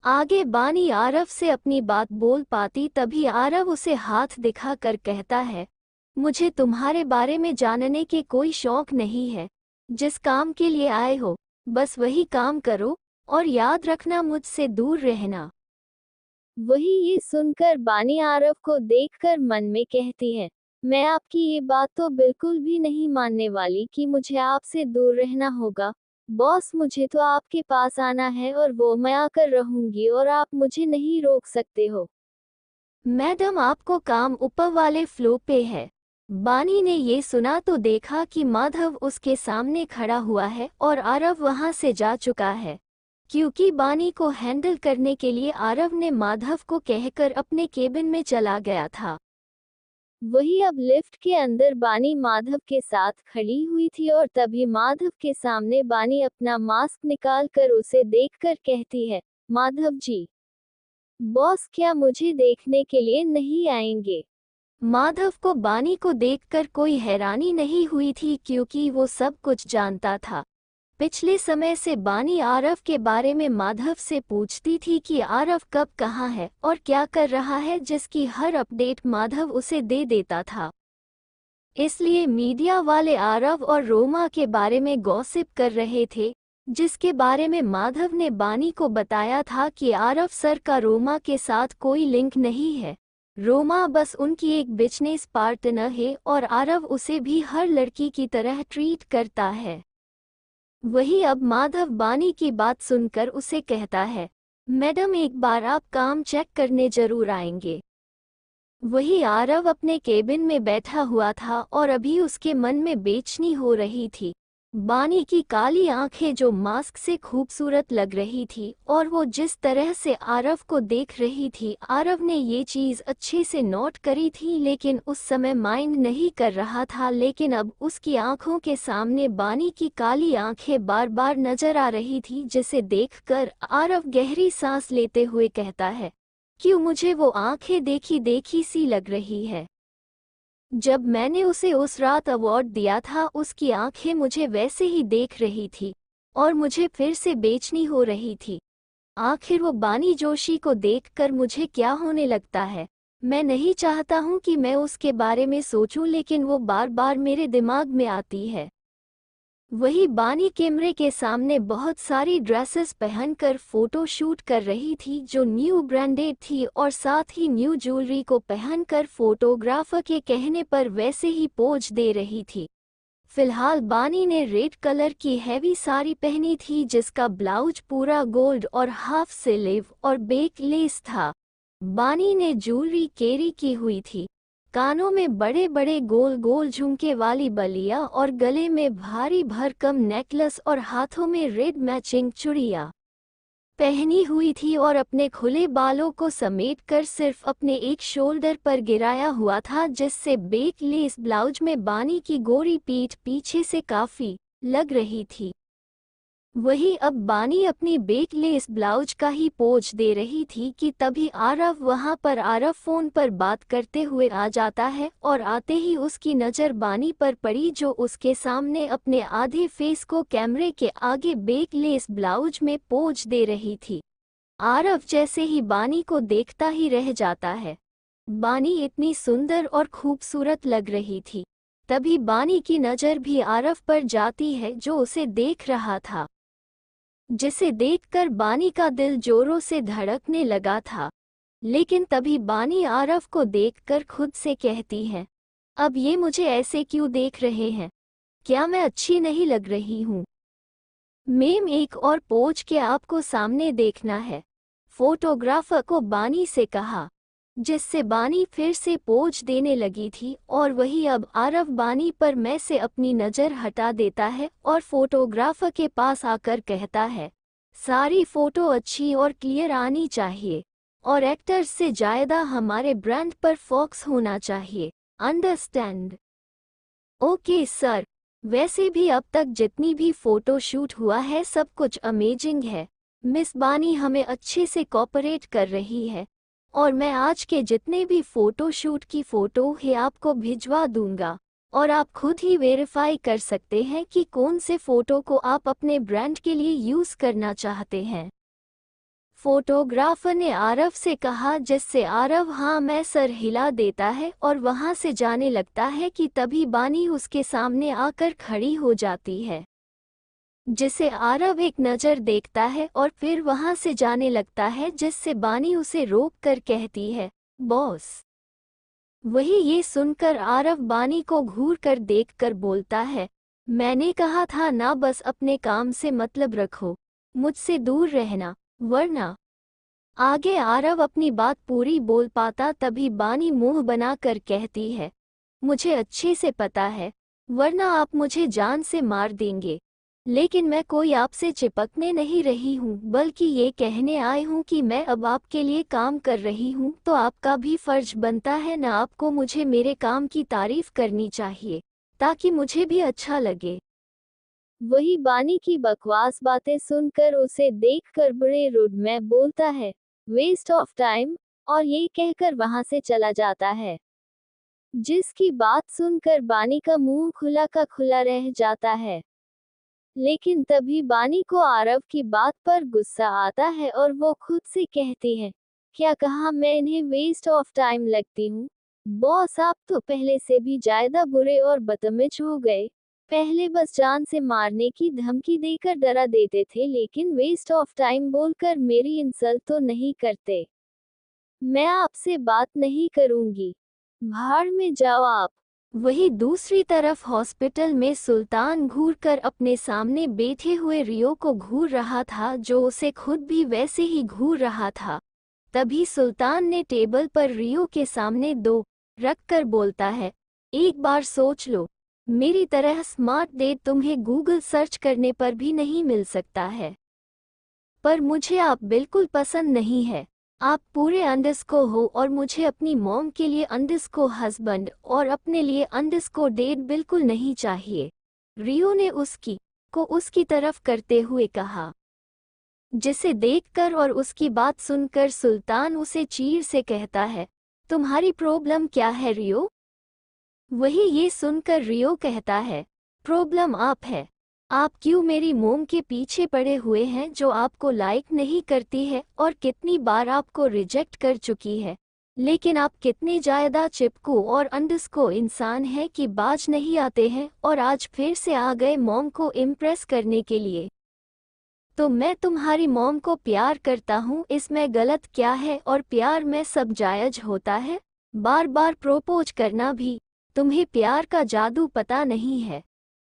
आगे बानी आरव से अपनी बात बोल पाती, तभी आरव उसे हाथ दिखाकर कहता है, मुझे तुम्हारे बारे में जानने के कोई शौक नहीं है। जिस काम के लिए आए हो बस वही काम करो और याद रखना मुझसे दूर रहना। वही ये सुनकर बानी आरव को देखकर मन में कहती है, मैं आपकी ये बात तो बिल्कुल भी नहीं मानने वाली कि मुझे आपसे दूर रहना होगा। बॉस, मुझे तो आपके पास आना है और वो मैं आकर रहूंगी और आप मुझे नहीं रोक सकते हो। मैडम, आपको काम ऊपर वाले फ्लो पे है। बानी ने ये सुना तो देखा कि माधव उसके सामने खड़ा हुआ है और आरव वहां से जा चुका है, क्योंकि बानी को हैंडल करने के लिए आरव ने माधव को कहकर अपने केबिन में चला गया था। वही अब लिफ्ट के अंदर बानी माधव के साथ खड़ी हुई थी और तभी माधव के सामने बानी अपना मास्क निकाल कर उसे देखकर कहती है, माधव जी। बॉस क्या मुझे देखने के लिए नहीं आएंगे? माधव को बानी को देखकर कोई हैरानी नहीं हुई थी, क्योंकि वो सब कुछ जानता था। पिछले समय से बानी आरव के बारे में माधव से पूछती थी कि आरव कब कहाँ है और क्या कर रहा है, जिसकी हर अपडेट माधव उसे दे देता था। इसलिए मीडिया वाले आरव और रोमा के बारे में गॉसिप कर रहे थे, जिसके बारे में माधव ने बानी को बताया था कि आरव सर का रोमा के साथ कोई लिंक नहीं है। रोमा बस उनकी एक बिजनेस पार्टनर है और आरव उसे भी हर लड़की की तरह ट्रीट करता है। वही अब माधव बानी की बात सुनकर उसे कहता है, मैडम एक बार आप काम चेक करने जरूर आएंगे। वही आरव अपने केबिन में बैठा हुआ था और अभी उसके मन में बेचैनी हो रही थी। बानी की काली आंखें जो मास्क से खूबसूरत लग रही थी और वो जिस तरह से आरव को देख रही थी, आरव ने ये चीज़ अच्छे से नोट करी थी लेकिन उस समय माइंड नहीं कर रहा था। लेकिन अब उसकी आंखों के सामने बानी की काली आंखें बार बार नजर आ रही थी, जिसे देखकर आरव गहरी सांस लेते हुए कहता है, क्यों मुझे वो आंखें देखी देखी सी लग रही है। जब मैंने उसे उस रात अवार्ड दिया था उसकी आंखें मुझे वैसे ही देख रही थी और मुझे फिर से बेचैनी हो रही थी। आखिर वो बानी जोशी को देखकर मुझे क्या होने लगता है। मैं नहीं चाहता हूँ कि मैं उसके बारे में सोचूं लेकिन वो बार बार मेरे दिमाग में आती है। वही बानी कैमरे के सामने बहुत सारी ड्रेसेस पहनकर फोटो शूट कर रही थी जो न्यू ब्रांडेड थी और साथ ही न्यू ज्वेलरी को पहनकर फोटोग्राफर के कहने पर वैसे ही पोज दे रही थी। फिलहाल बानी ने रेड कलर की हैवी साड़ी पहनी थी जिसका ब्लाउज पूरा गोल्ड और हाफ स्लीव और बेक लेस था। बानी ने ज्वेलरी कैरी की हुई थी, कानों में बड़े बड़े गोल गोल झुमके वाली बलिया और गले में भारी भरकम नेकलेस और हाथों में रेड मैचिंग चूड़ियां पहनी हुई थी और अपने खुले बालों को समेटकर सिर्फ अपने एक शोल्डर पर गिराया हुआ था, जिससे बेक लेस ब्लाउज में बानी की गोरी पीठ पीछे से काफी लग रही थी। वही अब बानी अपनी बेक लेस ब्लाउज का ही पोज दे रही थी कि तभी आरव वहां पर आरव फोन पर बात करते हुए आ जाता है और आते ही उसकी नज़र बानी पर पड़ी जो उसके सामने अपने आधे फेस को कैमरे के आगे बेक लेस ब्लाउज में पोज दे रही थी। आरव जैसे ही बानी को देखता ही रह जाता है। बानी इतनी सुंदर और खूबसूरत लग रही थी। तभी बानी की नज़र भी आरव पर जाती है जो उसे देख रहा था, जिसे देखकर बानी का दिल जोरों से धड़कने लगा था। लेकिन तभी बानी आरव को देखकर खुद से कहती है, अब ये मुझे ऐसे क्यों देख रहे हैं? क्या मैं अच्छी नहीं लग रही हूँ? मैम एक और पोज के आपको सामने देखना है, फोटोग्राफर को बानी से कहा, जिससे बानी फिर से पोज देने लगी थी। और वही अब आरव बानी पर मैं से अपनी नज़र हटा देता है और फोटोग्राफर के पास आकर कहता है, सारी फोटो अच्छी और क्लियर आनी चाहिए और एक्टर्स से ज़्यादा हमारे ब्रांड पर फोकस होना चाहिए, अंडरस्टैंड? Okay sir. वैसे भी अब तक जितनी भी फोटो शूट हुआ है सब कुछ अमेजिंग है। मिस बानी हमें अच्छे से कोऑपरेट कर रही है और मैं आज के जितने भी फोटो शूट की फ़ोटो है आपको भिजवा दूंगा और आप खुद ही वेरीफाई कर सकते हैं कि कौन से फ़ोटो को आप अपने ब्रांड के लिए यूज़ करना चाहते हैं। फोटोग्राफर ने आरव से कहा, जिससे आरव हाँ मैं सर हिला देता है और वहाँ से जाने लगता है कि तभी बानी उसके सामने आकर खड़ी हो जाती है, जिसे आरव एक नज़र देखता है और फिर वहां से जाने लगता है, जिससे बानी उसे रोक कर कहती है, बॉस। वही ये सुनकर आरव बानी को घूर कर देखकर बोलता है, मैंने कहा था ना, बस अपने काम से मतलब रखो, मुझसे दूर रहना वरना। आगे आरव अपनी बात पूरी बोल पाता तभी बानी मुंह बनाकर कहती है, मुझे अच्छे से पता है, वरना आप मुझे जान से मार देंगे। लेकिन मैं कोई आपसे चिपकने नहीं रही हूँ, बल्कि ये कहने आई हूँ कि मैं अब आपके लिए काम कर रही हूँ तो आपका भी फर्ज बनता है ना, आपको मुझे मेरे काम की तारीफ करनी चाहिए ताकि मुझे भी अच्छा लगे। वही बानी की बकवास बातें सुनकर उसे देखकर बड़े रूड में बोलता है, वेस्ट ऑफ टाइम, और ये कहकर वहां से चला जाता है। जिसकी बात सुनकर बानी का मुंह खुला का खुला रह जाता है। लेकिन तभी बानी को आरव की बात पर गुस्सा आता है और वो खुद से कहती है, क्या कहा मैं इन्हें वेस्ट ऑफ टाइम लगती हूँ? बॉस, आप तो पहले से भी ज्यादा बुरे और बदतमीज हो गए। पहले बस जान से मारने की धमकी देकर डरा देते थे, लेकिन वेस्ट ऑफ टाइम बोलकर मेरी इंसल्ट तो नहीं करते। मैं आपसे बात नहीं करूंगी। भाड़ में जाओ आप। वही दूसरी तरफ हॉस्पिटल में सुल्तान घूरकर अपने सामने बैठे हुए रियो को घूर रहा था, जो उसे खुद भी वैसे ही घूर रहा था। तभी सुल्तान ने टेबल पर रियो के सामने दो रख कर बोलता है, एक बार सोच लो, मेरी तरह स्मार्ट डेट तुम्हें गूगल सर्च करने पर भी नहीं मिल सकता है। पर मुझे आप बिल्कुल पसंद नहीं है। आप पूरे अंडरस्को हो और मुझे अपनी मॉम के लिए अंडरस्को हस्बैंड और अपने लिए अंडरस्को डेट बिल्कुल नहीं चाहिए। रियो ने उसकी तरफ करते हुए कहा, जिसे देखकर और उसकी बात सुनकर सुल्तान उसे चीर से कहता है, तुम्हारी प्रॉब्लम क्या है रियो? वही ये सुनकर रियो कहता है, प्रॉब्लम आप है। आप क्यों मेरी मोम के पीछे पड़े हुए हैं जो आपको लाइक नहीं करती है और कितनी बार आपको रिजेक्ट कर चुकी है। लेकिन आप कितने ज़्यादा चिपकू और अंडरस्को इंसान हैं कि बाज नहीं आते हैं और आज फिर से आ गए मॉम को इम्प्रेस करने के लिए। तो मैं तुम्हारी मॉम को प्यार करता हूँ, इसमें गलत क्या है? और प्यार में सब जायज होता है। बार बार प्रोपोज करना भी। तुम्हें प्यार का जादू पता नहीं है।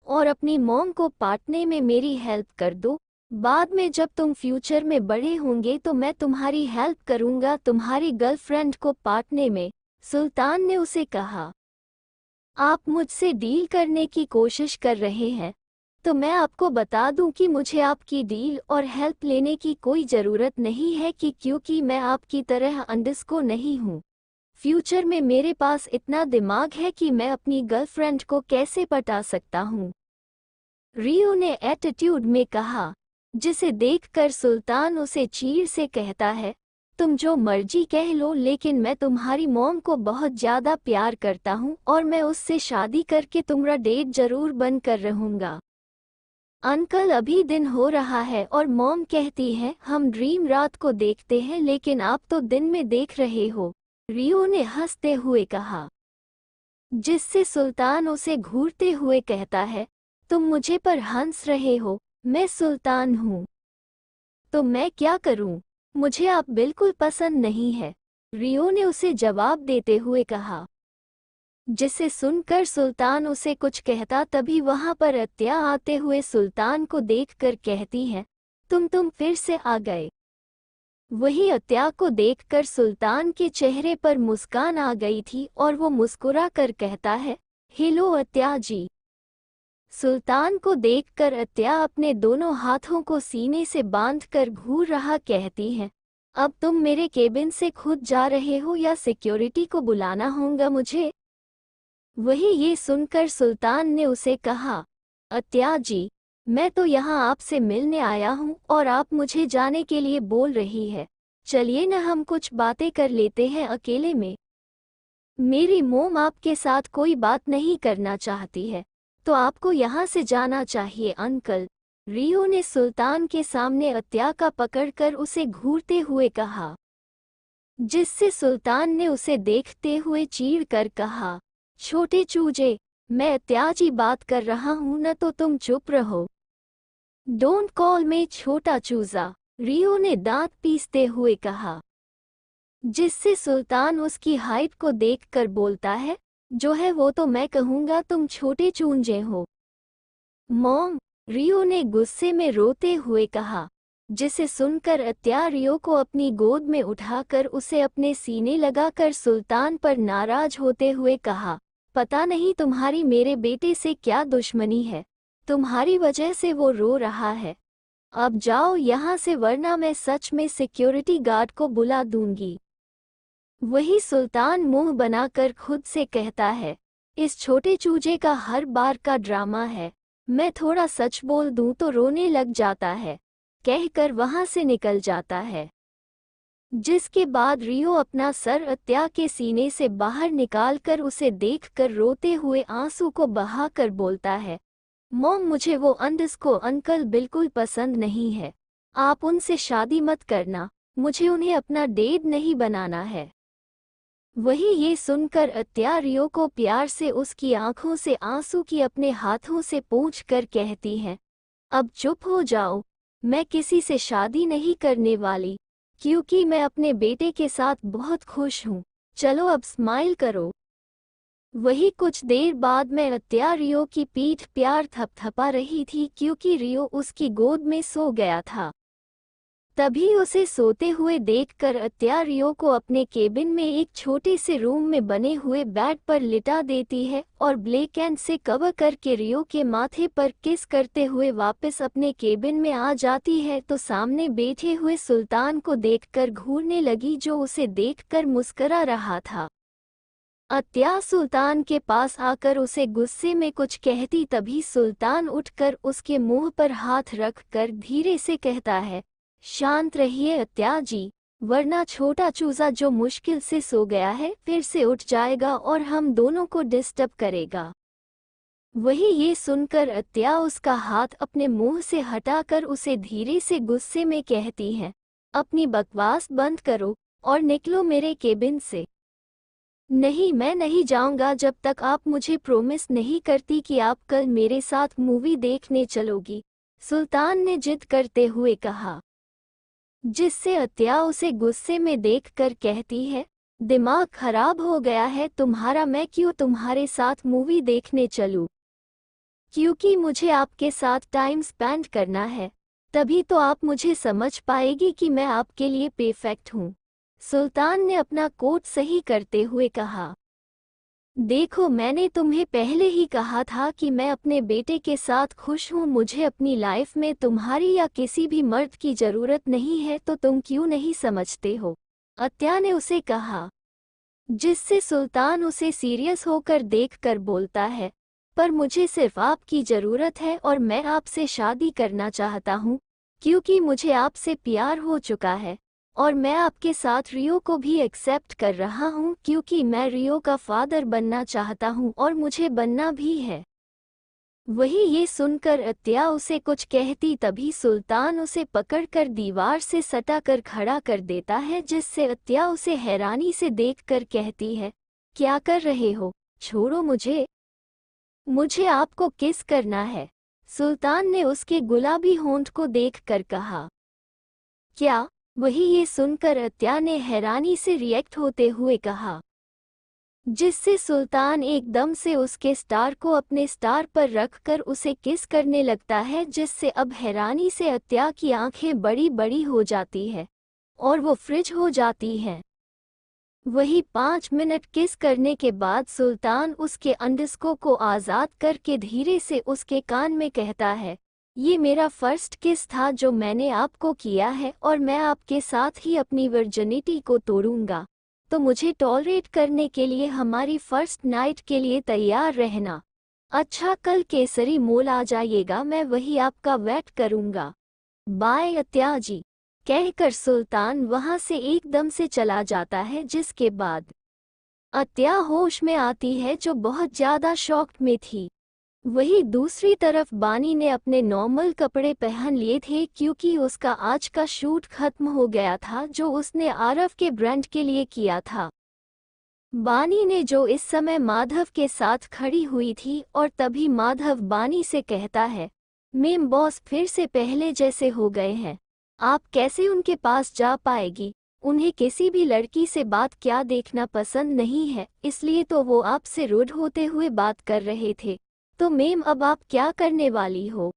और अपनी मॉम को पाटने में मेरी हेल्प कर दो। बाद में जब तुम फ्यूचर में बड़े होंगे तो मैं तुम्हारी हेल्प करूँगा तुम्हारी गर्लफ्रेंड को पाटने में। सुल्तान ने उसे कहा, आप मुझसे डील करने की कोशिश कर रहे हैं, तो मैं आपको बता दूं कि मुझे आपकी डील और हेल्प लेने की कोई ज़रूरत नहीं है क्योंकि मैं आपकी तरह अंडरस्को नहीं हूँ। फ्यूचर में मेरे पास इतना दिमाग है कि मैं अपनी गर्लफ्रेंड को कैसे पटा सकता हूँ। रियो ने एटीट्यूड में कहा, जिसे देखकर सुल्तान उसे चीर से कहता है, तुम जो मर्जी कह लो, लेकिन मैं तुम्हारी मॉम को बहुत ज़्यादा प्यार करता हूँ और मैं उससे शादी करके तुम्हारा डेट जरूर बन कर रहूँगा। अंकल, अभी दिन हो रहा है और मॉम कहती है हम ड्रीम रात को देखते हैं, लेकिन आप तो दिन में देख रहे हो। रियो ने हंसते हुए कहा, जिससे सुल्तान उसे घूरते हुए कहता है, तुम मुझे पर हंस रहे हो, मैं सुल्तान हूँ। तो मैं क्या करूँ? मुझे आप बिल्कुल पसंद नहीं है, रियो ने उसे जवाब देते हुए कहा। जिसे सुनकर सुल्तान उसे कुछ कहता, तभी वहां पर अत्या आते हुए सुल्तान को देखकर कहती है, तुम फिर से आ गए। वही अत्या को देखकर सुल्तान के चेहरे पर मुस्कान आ गई थी और वो मुस्कुरा कर कहता है, हेलो अत्या जी। सुल्तान को देखकर अत्या अपने दोनों हाथों को सीने से बांधकर घूर रहा कहती है, अब तुम मेरे केबिन से खुद जा रहे हो या सिक्योरिटी को बुलाना होगा मुझे? वही ये सुनकर सुल्तान ने उसे कहा, अत्या जी, मैं तो यहाँ आपसे मिलने आया हूँ और आप मुझे जाने के लिए बोल रही है। चलिए न, हम कुछ बातें कर लेते हैं अकेले में। मेरी मोम आपके साथ कोई बात नहीं करना चाहती है, तो आपको यहाँ से जाना चाहिए अंकल। रियो ने सुल्तान के सामने अत्या का पकड़कर उसे घूरते हुए कहा, जिससे सुल्तान ने उसे देखते हुए चीर कर कहा, छोटे चूजे, मैं अत्याजी बात कर रहा हूं न, तो तुम चुप रहो। डोंट कॉल मी छोटा चूजा, रियो ने दांत पीसते हुए कहा। जिससे सुल्तान उसकी हाइट को देखकर बोलता है, जो है वो तो मैं कहूंगा, तुम छोटे चूंजे हो। मॉम, रियो ने गुस्से में रोते हुए कहा। जिसे सुनकर अत्या रियो को अपनी गोद में उठाकर उसे अपने सीने लगाकर सुल्तान पर नाराज होते हुए कहा, पता नहीं तुम्हारी मेरे बेटे से क्या दुश्मनी है, तुम्हारी वजह से वो रो रहा है। अब जाओ यहाँ से, वरना मैं सच में सिक्योरिटी गार्ड को बुला दूंगी। वही सुल्तान मुंह बनाकर खुद से कहता है, इस छोटे चूजे का हर बार का ड्रामा है, मैं थोड़ा सच बोल दूं तो रोने लग जाता है, कहकर वहां से निकल जाता है। जिसके बाद रियो अपना सर अत्या के सीने से बाहर निकालकर उसे देखकर रोते हुए आंसू को बहाकर बोलता है, मॉम, मुझे वो अंडरस्को अंकल बिल्कुल पसंद नहीं है, आप उनसे शादी मत करना, मुझे उन्हें अपना डेट नहीं बनाना है। वही ये सुनकर अत्या रियो को प्यार से उसकी आंखों से आंसू की अपने हाथों से पोंछ कर कहती है, अब चुप हो जाओ, मैं किसी से शादी नहीं करने वाली, क्योंकि मैं अपने बेटे के साथ बहुत खुश हूँ। चलो अब स्माइल करो। वही कुछ देर बाद में अत्या रियो की पीठ प्यार थपथपा रही थी, क्योंकि रियो उसकी गोद में सो गया था। तभी उसे सोते हुए देखकर अत्या रियो को अपने केबिन में एक छोटे से रूम में बने हुए बेड पर लिटा देती है और ब्लैंकेट से कवर करके रियो के माथे पर किस करते हुए वापस अपने केबिन में आ जाती है, तो सामने बैठे हुए सुल्तान को देखकर घूरने लगी, जो उसे देखकर मुस्करा रहा था। अत्या सुल्तान के पास आकर उसे गुस्से में कुछ कहती, तभी सुल्तान उठकर उसके मुंह पर हाथ रख कर धीरे से कहता है, शांत रहिए अत्या जी, वरना छोटा चूजा जो मुश्किल से सो गया है फिर से उठ जाएगा और हम दोनों को डिस्टर्ब करेगा। वही ये सुनकर अत्या उसका हाथ अपने मुंह से हटाकर उसे धीरे से गुस्से में कहती है, अपनी बकवास बंद करो और निकलो मेरे केबिन से। नहीं, मैं नहीं जाऊंगा जब तक आप मुझे प्रॉमिस नहीं करती कि आप कल मेरे साथ मूवी देखने चलोगी, सुल्तान ने जिद करते हुए कहा। जिससे अत्या उसे गुस्से में देखकर कहती है, दिमाग खराब हो गया है तुम्हारा, मैं क्यों तुम्हारे साथ मूवी देखने चलूं? क्योंकि मुझे आपके साथ टाइम स्पेंड करना है, तभी तो आप मुझे समझ पाएगी कि मैं आपके लिए परफेक्ट हूँ, सुल्तान ने अपना कोट सही करते हुए कहा। देखो, मैंने तुम्हें पहले ही कहा था कि मैं अपने बेटे के साथ खुश हूँ, मुझे अपनी लाइफ में तुम्हारी या किसी भी मर्द की जरूरत नहीं है, तो तुम क्यों नहीं समझते हो? अत्या ने उसे कहा। जिससे सुल्तान उसे सीरियस होकर देखकर बोलता है, पर मुझे सिर्फ आपकी जरूरत है और मैं आपसे शादी करना चाहता हूँ, क्योंकि मुझे आपसे प्यार हो चुका है और मैं आपके साथ रियो को भी एक्सेप्ट कर रहा हूँ, क्योंकि मैं रियो का फादर बनना चाहता हूँ और मुझे बनना भी है। वही ये सुनकर अत्या उसे कुछ कहती, तभी सुल्तान उसे पकड़कर दीवार से सटाकर खड़ा कर देता है, जिससे अत्या उसे हैरानी से देखकर कहती है, क्या कर रहे हो? छोड़ो मुझे, मुझे आपको किस करना है, सुल्तान ने उसके गुलाबी होंठ को देखकर कहा। क्या? वही ये सुनकर अत्या ने हैरानी से रिएक्ट होते हुए कहा, जिससे सुल्तान एकदम से उसके स्टार को अपने स्टार पर रखकर उसे किस करने लगता है, जिससे अब हैरानी से अत्या की आंखें बड़ी बड़ी हो जाती है और वो फ्रिज हो जाती हैं। वही 5 मिनट किस करने के बाद सुल्तान उसके अंडस्को को आज़ाद करके धीरे से उसके कान में कहता है, ये मेरा फर्स्ट किस था जो मैंने आपको किया है और मैं आपके साथ ही अपनी वर्जिनिटी को तोड़ूंगा, तो मुझे टॉलरेट करने के लिए हमारी फर्स्ट नाइट के लिए तैयार रहना। अच्छा, कल केसरी मॉल आ जाइएगा, मैं वही आपका वेट करूंगा। बाय अत्या जी, कहकर सुल्तान वहां से एकदम से चला जाता है, जिसके बाद अत्या होश में आती है, जो बहुत ज्यादा शॉक्ड में थी। वही दूसरी तरफ बानी ने अपने नॉर्मल कपड़े पहन लिए थे, क्योंकि उसका आज का शूट खत्म हो गया था जो उसने आरव के ब्रांड के लिए किया था। बानी ने जो इस समय माधव के साथ खड़ी हुई थी, और तभी माधव बानी से कहता है, मेम बॉस फिर से पहले जैसे हो गए हैं, आप कैसे उनके पास जा पाएगी? उन्हें किसी भी लड़की से बात क्या देखना पसंद नहीं है, इसलिए तो वो आपसे रूड होते हुए बात कर रहे थे, तो मेम अब आप क्या करने वाली हो?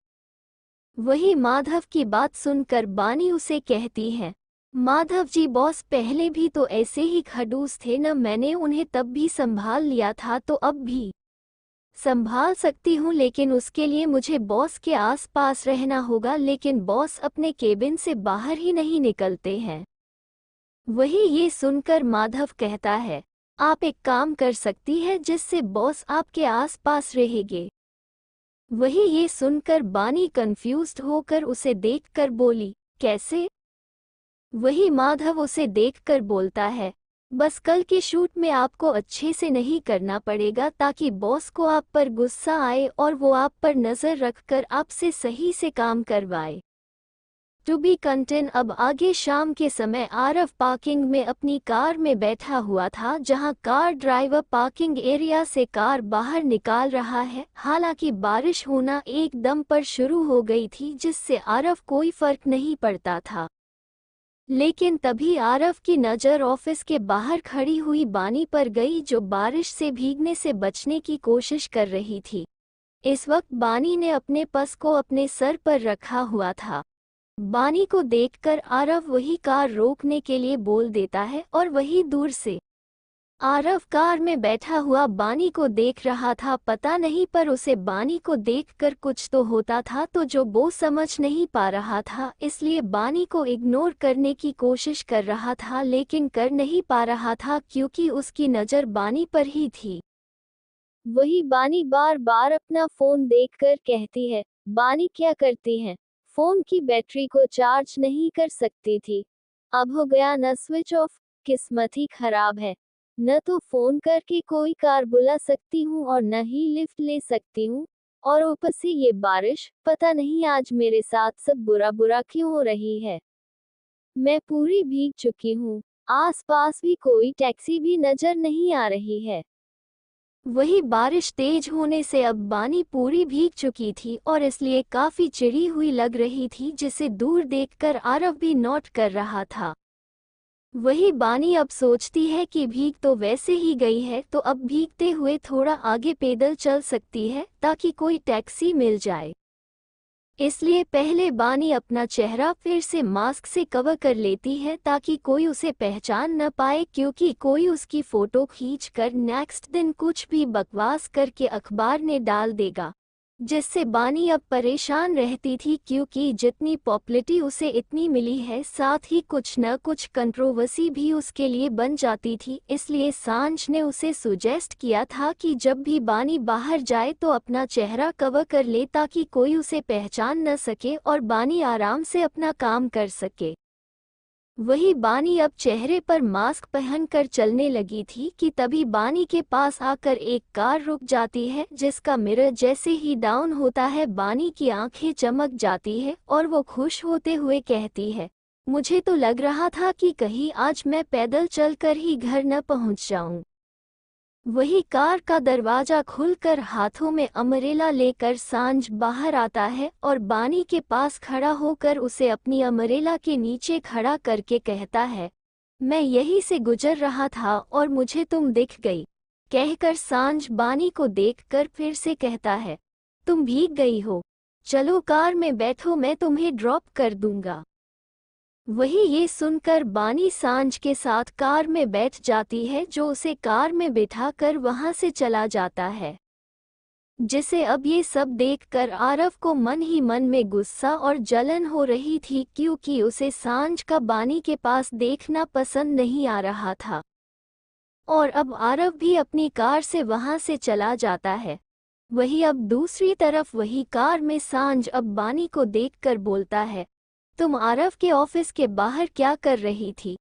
वही माधव की बात सुनकर बानी उसे कहती है, माधव जी बॉस पहले भी तो ऐसे ही खड़ूस थे न, मैंने उन्हें तब भी संभाल लिया था तो अब भी संभाल सकती हूँ, लेकिन उसके लिए मुझे बॉस के आसपास रहना होगा, लेकिन बॉस अपने केबिन से बाहर ही नहीं निकलते हैं। वही ये सुनकर माधव कहता है, आप एक काम कर सकती है जिससे बॉस आपके आसपास रहेंगे। वही ये सुनकर बानी कंफ्यूज्ड होकर उसे देखकर बोली, कैसे? वही माधव उसे देखकर बोलता है, बस कल के शूट में आपको अच्छे से नहीं करना पड़ेगा, ताकि बॉस को आप पर गुस्सा आए और वो आप पर नज़र रखकर आपसे सही से काम करवाए। To be continued. अब आगे शाम के समय आरव पार्किंग में अपनी कार में बैठा हुआ था, जहां कार ड्राइवर पार्किंग एरिया से कार बाहर निकाल रहा है। हालांकि बारिश होना एकदम पर शुरू हो गई थी, जिससे आरव कोई फर्क नहीं पड़ता था। लेकिन तभी आरव की नज़र ऑफिस के बाहर खड़ी हुई बानी पर गई, जो बारिश से भीगने से बचने की कोशिश कर रही थी। इस वक्त बानी ने अपने पर्स को अपने सर पर रखा हुआ था। बानी को देखकर आरव वही कार रोकने के लिए बोल देता है और वही दूर से आरव कार में बैठा हुआ बानी को देख रहा था। पता नहीं पर उसे बानी को देखकर कुछ तो होता था, तो जो वो समझ नहीं पा रहा था, इसलिए बानी को इग्नोर करने की कोशिश कर रहा था, लेकिन कर नहीं पा रहा था क्योंकि उसकी नज़र बानी पर ही थी। वही बानी बार बार अपना फोन देखकर कहती है, बानी क्या करती हैं? फोन की बैटरी को चार्ज नहीं कर सकती थी। अब हो गया न स्विच ऑफ। किस्मत ही खराब है। न तो फोन करके कोई कार बुला सकती हूँ और न ही लिफ्ट ले सकती हूँ, और ऊपर से ये बारिश, पता नहीं आज मेरे साथ सब बुरा बुरा क्यों हो रही है। मैं पूरी भीग चुकी हूँ। आसपास भी कोई टैक्सी भी नजर नहीं आ रही है। वही बारिश तेज होने से अब बानी पूरी भीग चुकी थी और इसलिए काफी चिड़ी हुई लग रही थी, जिसे दूर देखकर आरव भी नोट कर रहा था। वही बानी अब सोचती है कि भीग तो वैसे ही गई है, तो अब भीगते हुए थोड़ा आगे पैदल चल सकती है ताकि कोई टैक्सी मिल जाए। इसलिए पहले बानी अपना चेहरा फिर से मास्क से कवर कर लेती है ताकि कोई उसे पहचान न पाए, क्योंकि कोई उसकी फोटो खींचकर नेक्स्ट दिन कुछ भी बकवास करके अखबार में डाल देगा, जिससे बानी अब परेशान रहती थी, क्योंकि जितनी पॉपुलैरिटी उसे इतनी मिली है, साथ ही कुछ न कुछ कंट्रोवर्सी भी उसके लिए बन जाती थी। इसलिए सांझ ने उसे सुजेस्ट किया था कि जब भी बानी बाहर जाए तो अपना चेहरा कवर कर ले ताकि कोई उसे पहचान न सके और बानी आराम से अपना काम कर सके। वही बानी अब चेहरे पर मास्क पहनकर चलने लगी थी कि तभी बानी के पास आकर एक कार रुक जाती है, जिसका मिरर जैसे ही डाउन होता है बानी की आंखें चमक जाती है और वो खुश होते हुए कहती है, मुझे तो लग रहा था कि कहीं आज मैं पैदल चलकर ही घर न पहुंच जाऊं। वही कार का दरवाजा खुलकर हाथों में अमरेला लेकर सांझ बाहर आता है और बानी के पास खड़ा होकर उसे अपनी अमरेला के नीचे खड़ा करके कहता है, मैं यहीं से गुजर रहा था और मुझे तुम दिख गई। कहकर सांझ बानी को देखकर फिर से कहता है, तुम भीग गई हो, चलो कार में बैठो, मैं तुम्हें ड्रॉप कर दूंगा। वही ये सुनकर बानी सांझ के साथ कार में बैठ जाती है, जो उसे कार में बिठाकर वहां से चला जाता है। जिसे अब ये सब देखकर आरव को मन ही मन में गुस्सा और जलन हो रही थी, क्योंकि उसे सांझ का बानी के पास देखना पसंद नहीं आ रहा था। और अब आरव भी अपनी कार से वहां से चला जाता है। वही अब दूसरी तरफ वही कार में सांझ अब बानी को देखकर बोलता है, तुम आरव के ऑफिस के बाहर क्या कर रही थी?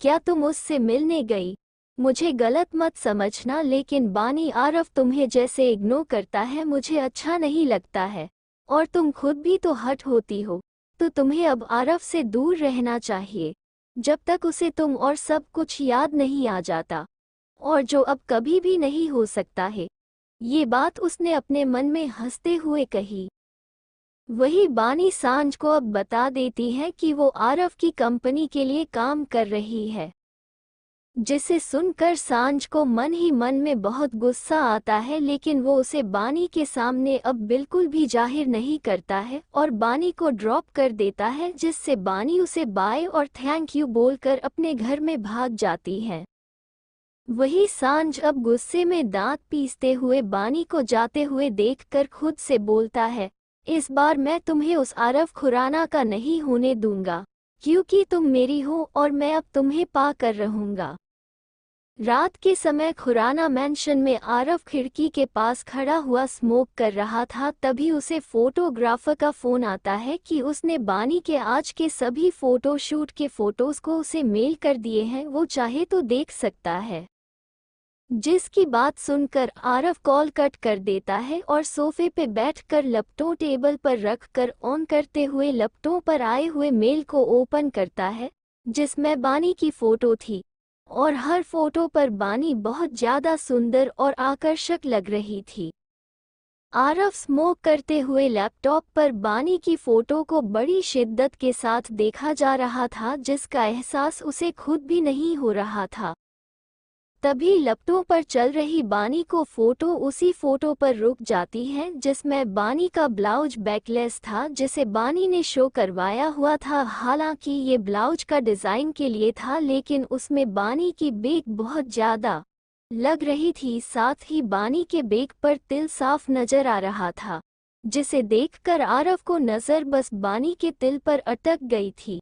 क्या तुम उससे मिलने गई? मुझे गलत मत समझना, लेकिन बानी आरव तुम्हें जैसे इग्नोर करता है मुझे अच्छा नहीं लगता है, और तुम खुद भी तो हट होती हो, तो तुम्हें अब आरव से दूर रहना चाहिए, जब तक उसे तुम और सब कुछ याद नहीं आ जाता, और जो अब कभी भी नहीं हो सकता है। ये बात उसने अपने मन में हंसते हुए कही। वही बानी सांझ को अब बता देती है कि वो आरव की कंपनी के लिए काम कर रही है, जिसे सुनकर सांझ को मन ही मन में बहुत गुस्सा आता है, लेकिन वो उसे बानी के सामने अब बिल्कुल भी जाहिर नहीं करता है और बानी को ड्रॉप कर देता है, जिससे बानी उसे बाय और थैंक यू बोलकर अपने घर में भाग जाती है। वही सांझ अब गुस्से में दांत पीसते हुए बानी को जाते हुए देखकर खुद से बोलता है, इस बार मैं तुम्हें उस आरव खुराना का नहीं होने दूंगा, क्योंकि तुम मेरी हो और मैं अब तुम्हें पा कर रहूंगा। रात के समय खुराना मैंशन में आरव खिड़की के पास खड़ा हुआ स्मोक कर रहा था, तभी उसे फोटोग्राफर का फोन आता है कि उसने बानी के आज के सभी फोटोशूट के फोटोज को उसे मेल कर दिए हैं, वो चाहे तो देख सकता है। जिसकी बात सुनकर आरव कॉल कट कर देता है और सोफे पे बैठकर लैपटॉप टेबल पर रखकर ऑन करते हुए लैपटॉप पर आए हुए मेल को ओपन करता है, जिसमें बानी की फोटो थी और हर फोटो पर बानी बहुत ज्यादा सुंदर और आकर्षक लग रही थी। आरव स्मोक करते हुए लैपटॉप पर बानी की फोटो को बड़ी शिद्दत के साथ देखा जा रहा था, जिसका एहसास उसे खुद भी नहीं हो रहा था। तभी लैपटॉप पर चल रही बानी को फोटो उसी फोटो पर रुक जाती है जिसमें बानी का ब्लाउज बैकलेस था, जिसे बानी ने शो करवाया हुआ था। हालांकि ये ब्लाउज का डिज़ाइन के लिए था, लेकिन उसमें बानी की बेक बहुत ज़्यादा लग रही थी। साथ ही बानी के बेक पर तिल साफ नजर आ रहा था, जिसे देखकर आरव को नज़र बस बानी के तिल पर अटक गई थी।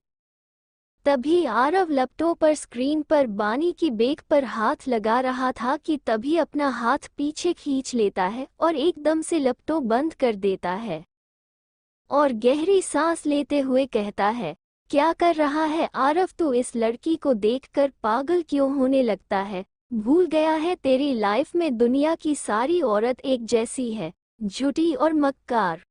तभी आरव लैपटॉप पर स्क्रीन पर बानी की बेक पर हाथ लगा रहा था कि तभी अपना हाथ पीछे खींच लेता है और एकदम से लैपटॉप बंद कर देता है और गहरी सांस लेते हुए कहता है, क्या कर रहा है आरव? तू इस लड़की को देखकर पागल क्यों होने लगता है? भूल गया है तेरी लाइफ में दुनिया की सारी औरत एक जैसी है, झूठी और मक्कार।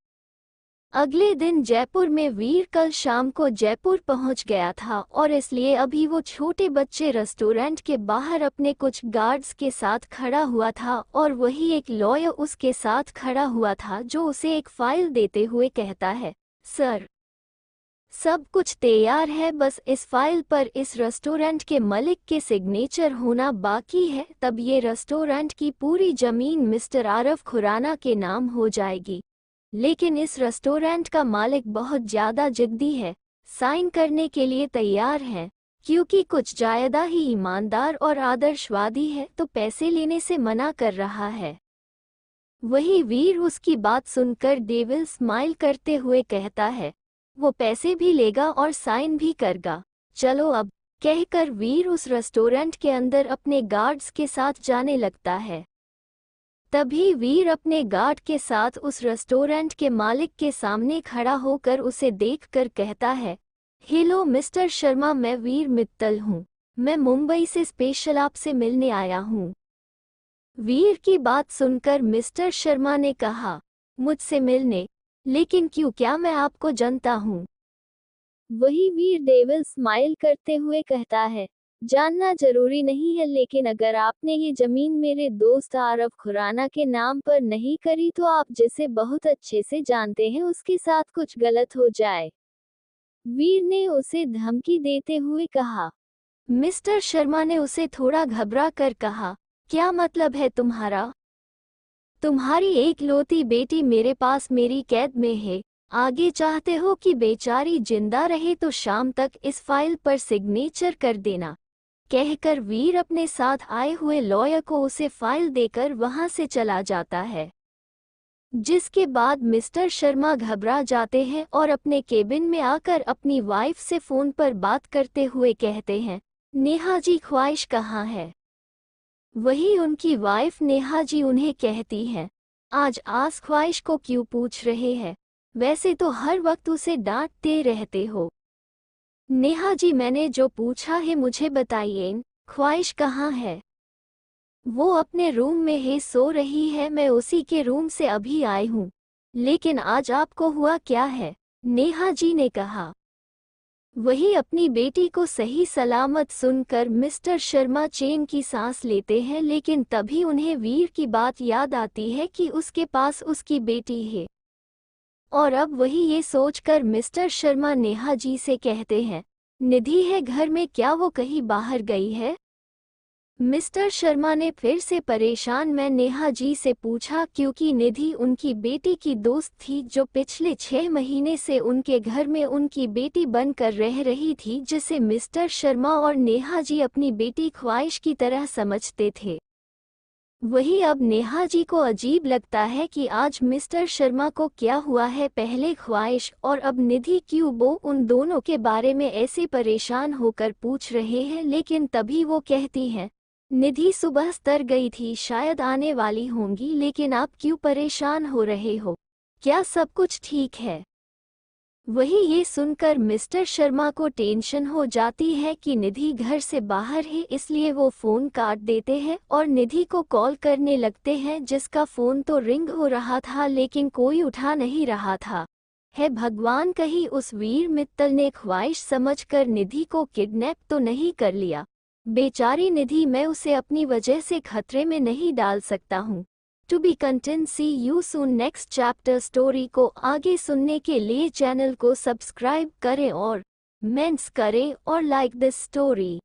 अगले दिन जयपुर में वीर कल शाम को जयपुर पहुंच गया था और इसलिए अभी वो छोटे बच्चे रेस्टोरेंट के बाहर अपने कुछ गार्ड्स के साथ खड़ा हुआ था और वही एक लॉयर उसके साथ खड़ा हुआ था, जो उसे एक फाइल देते हुए कहता है, सर, सब कुछ तैयार है, बस इस फाइल पर इस रेस्टोरेंट के मालिक के सिग्नेचर होना बाकी है, तब ये रेस्टोरेंट की पूरी जमीन मिस्टर आरव खुराना के नाम हो जाएगी। लेकिन इस रेस्टोरेंट का मालिक बहुत ज़्यादा जिद्दी है, साइन करने के लिए तैयार है, क्योंकि कुछ ज़्यादा ही ईमानदार और आदर्शवादी है, तो पैसे लेने से मना कर रहा है। वही वीर उसकी बात सुनकर डेविल स्माइल करते हुए कहता है, वो पैसे भी लेगा और साइन भी करेगा, चलो अब, कहकर वीर उस रेस्टोरेंट के अंदर अपने गार्ड्स के साथ जाने लगता है। तभी वीर अपने गार्ड के साथ उस रेस्टोरेंट के मालिक के सामने खड़ा होकर उसे देखकर कहता है, हेलो मिस्टर शर्मा, मैं वीर मित्तल हूँ, मैं मुंबई से स्पेशल आपसे मिलने आया हूँ। वीर की बात सुनकर मिस्टर शर्मा ने कहा, मुझसे मिलने? लेकिन क्यों, क्या मैं आपको जानता हूँ? वही वीर डेविल स्माइल करते हुए कहता है, जानना जरूरी नहीं है, लेकिन अगर आपने ये जमीन मेरे दोस्त आरव खुराना के नाम पर नहीं करी तो आप जिसे बहुत अच्छे से जानते हैं उसके साथ कुछ गलत हो जाए। वीर ने उसे धमकी देते हुए कहा। मिस्टर शर्मा ने उसे थोड़ा घबरा कर कहा, क्या मतलब है तुम्हारा? तुम्हारी एकलौती बेटी मेरे पास मेरी कैद में है, आगे चाहते हो कि बेचारी जिंदा रहे तो शाम तक इस फाइल पर सिग्नेचर कर देना, कहकर वीर अपने साथ आए हुए लॉयर को उसे फाइल देकर वहां से चला जाता है। जिसके बाद मिस्टर शर्मा घबरा जाते हैं और अपने केबिन में आकर अपनी वाइफ से फोन पर बात करते हुए कहते हैं, नेहा जी ख्वाहिश कहाँ है? वही उनकी वाइफ नेहा जी उन्हें कहती हैं, आज आस ख्वाहिश को क्यों पूछ रहे हैं? वैसे तो हर वक्त उसे डांटते रहते हो। नेहा जी, मैंने जो पूछा है मुझे बताइए, ख्वाहिश कहाँ है? वो अपने रूम में है, सो रही है, मैं उसी के रूम से अभी आई हूँ। लेकिन आज आपको हुआ क्या है? नेहा जी ने कहा। वही अपनी बेटी को सही सलामत सुनकर मिस्टर शर्मा चैन की सांस लेते हैं, लेकिन तभी उन्हें वीर की बात याद आती है कि उसके पास उसकी बेटी है। और अब वही ये सोचकर मिस्टर शर्मा नेहा जी से कहते हैं, निधि है घर में, क्या वो कहीं बाहर गई है? मिस्टर शर्मा ने फिर से परेशान मैं नेहा जी से पूछा, क्योंकि निधि उनकी बेटी की दोस्त थी जो पिछले 6 महीने से उनके घर में उनकी बेटी बनकर रह रही थी, जिसे मिस्टर शर्मा और नेहा जी अपनी बेटी ख्वाहिश की तरह समझते थे। वही अब नेहा जी को अजीब लगता है कि आज मिस्टर शर्मा को क्या हुआ है, पहले ख्वाहिश और अब निधि क्यों वो उन दोनों के बारे में ऐसे परेशान होकर पूछ रहे हैं। लेकिन तभी वो कहती हैं, निधि सुबह स्तर गई थी, शायद आने वाली होंगी, लेकिन आप क्यों परेशान हो रहे हो? क्या सब कुछ ठीक है? वही ये सुनकर मिस्टर शर्मा को टेंशन हो जाती है कि निधि घर से बाहर है, इसलिए वो फ़ोन काट देते हैं और निधि को कॉल करने लगते हैं, जिसका फ़ोन तो रिंग हो रहा था लेकिन कोई उठा नहीं रहा था। है भगवान, कहीं उस वीर मित्तल ने ख्वाहिश समझकर निधि को किडनैप तो नहीं कर लिया। बेचारी निधि, मैं उसे अपनी वजह से खतरे में नहीं डाल सकता हूँ। To be continue, see you soon next chapter. Story को आगे सुनने के लिए चैनल को सब्सक्राइब करें और कमेंट्स करें और लाइक दिस स्टोरी।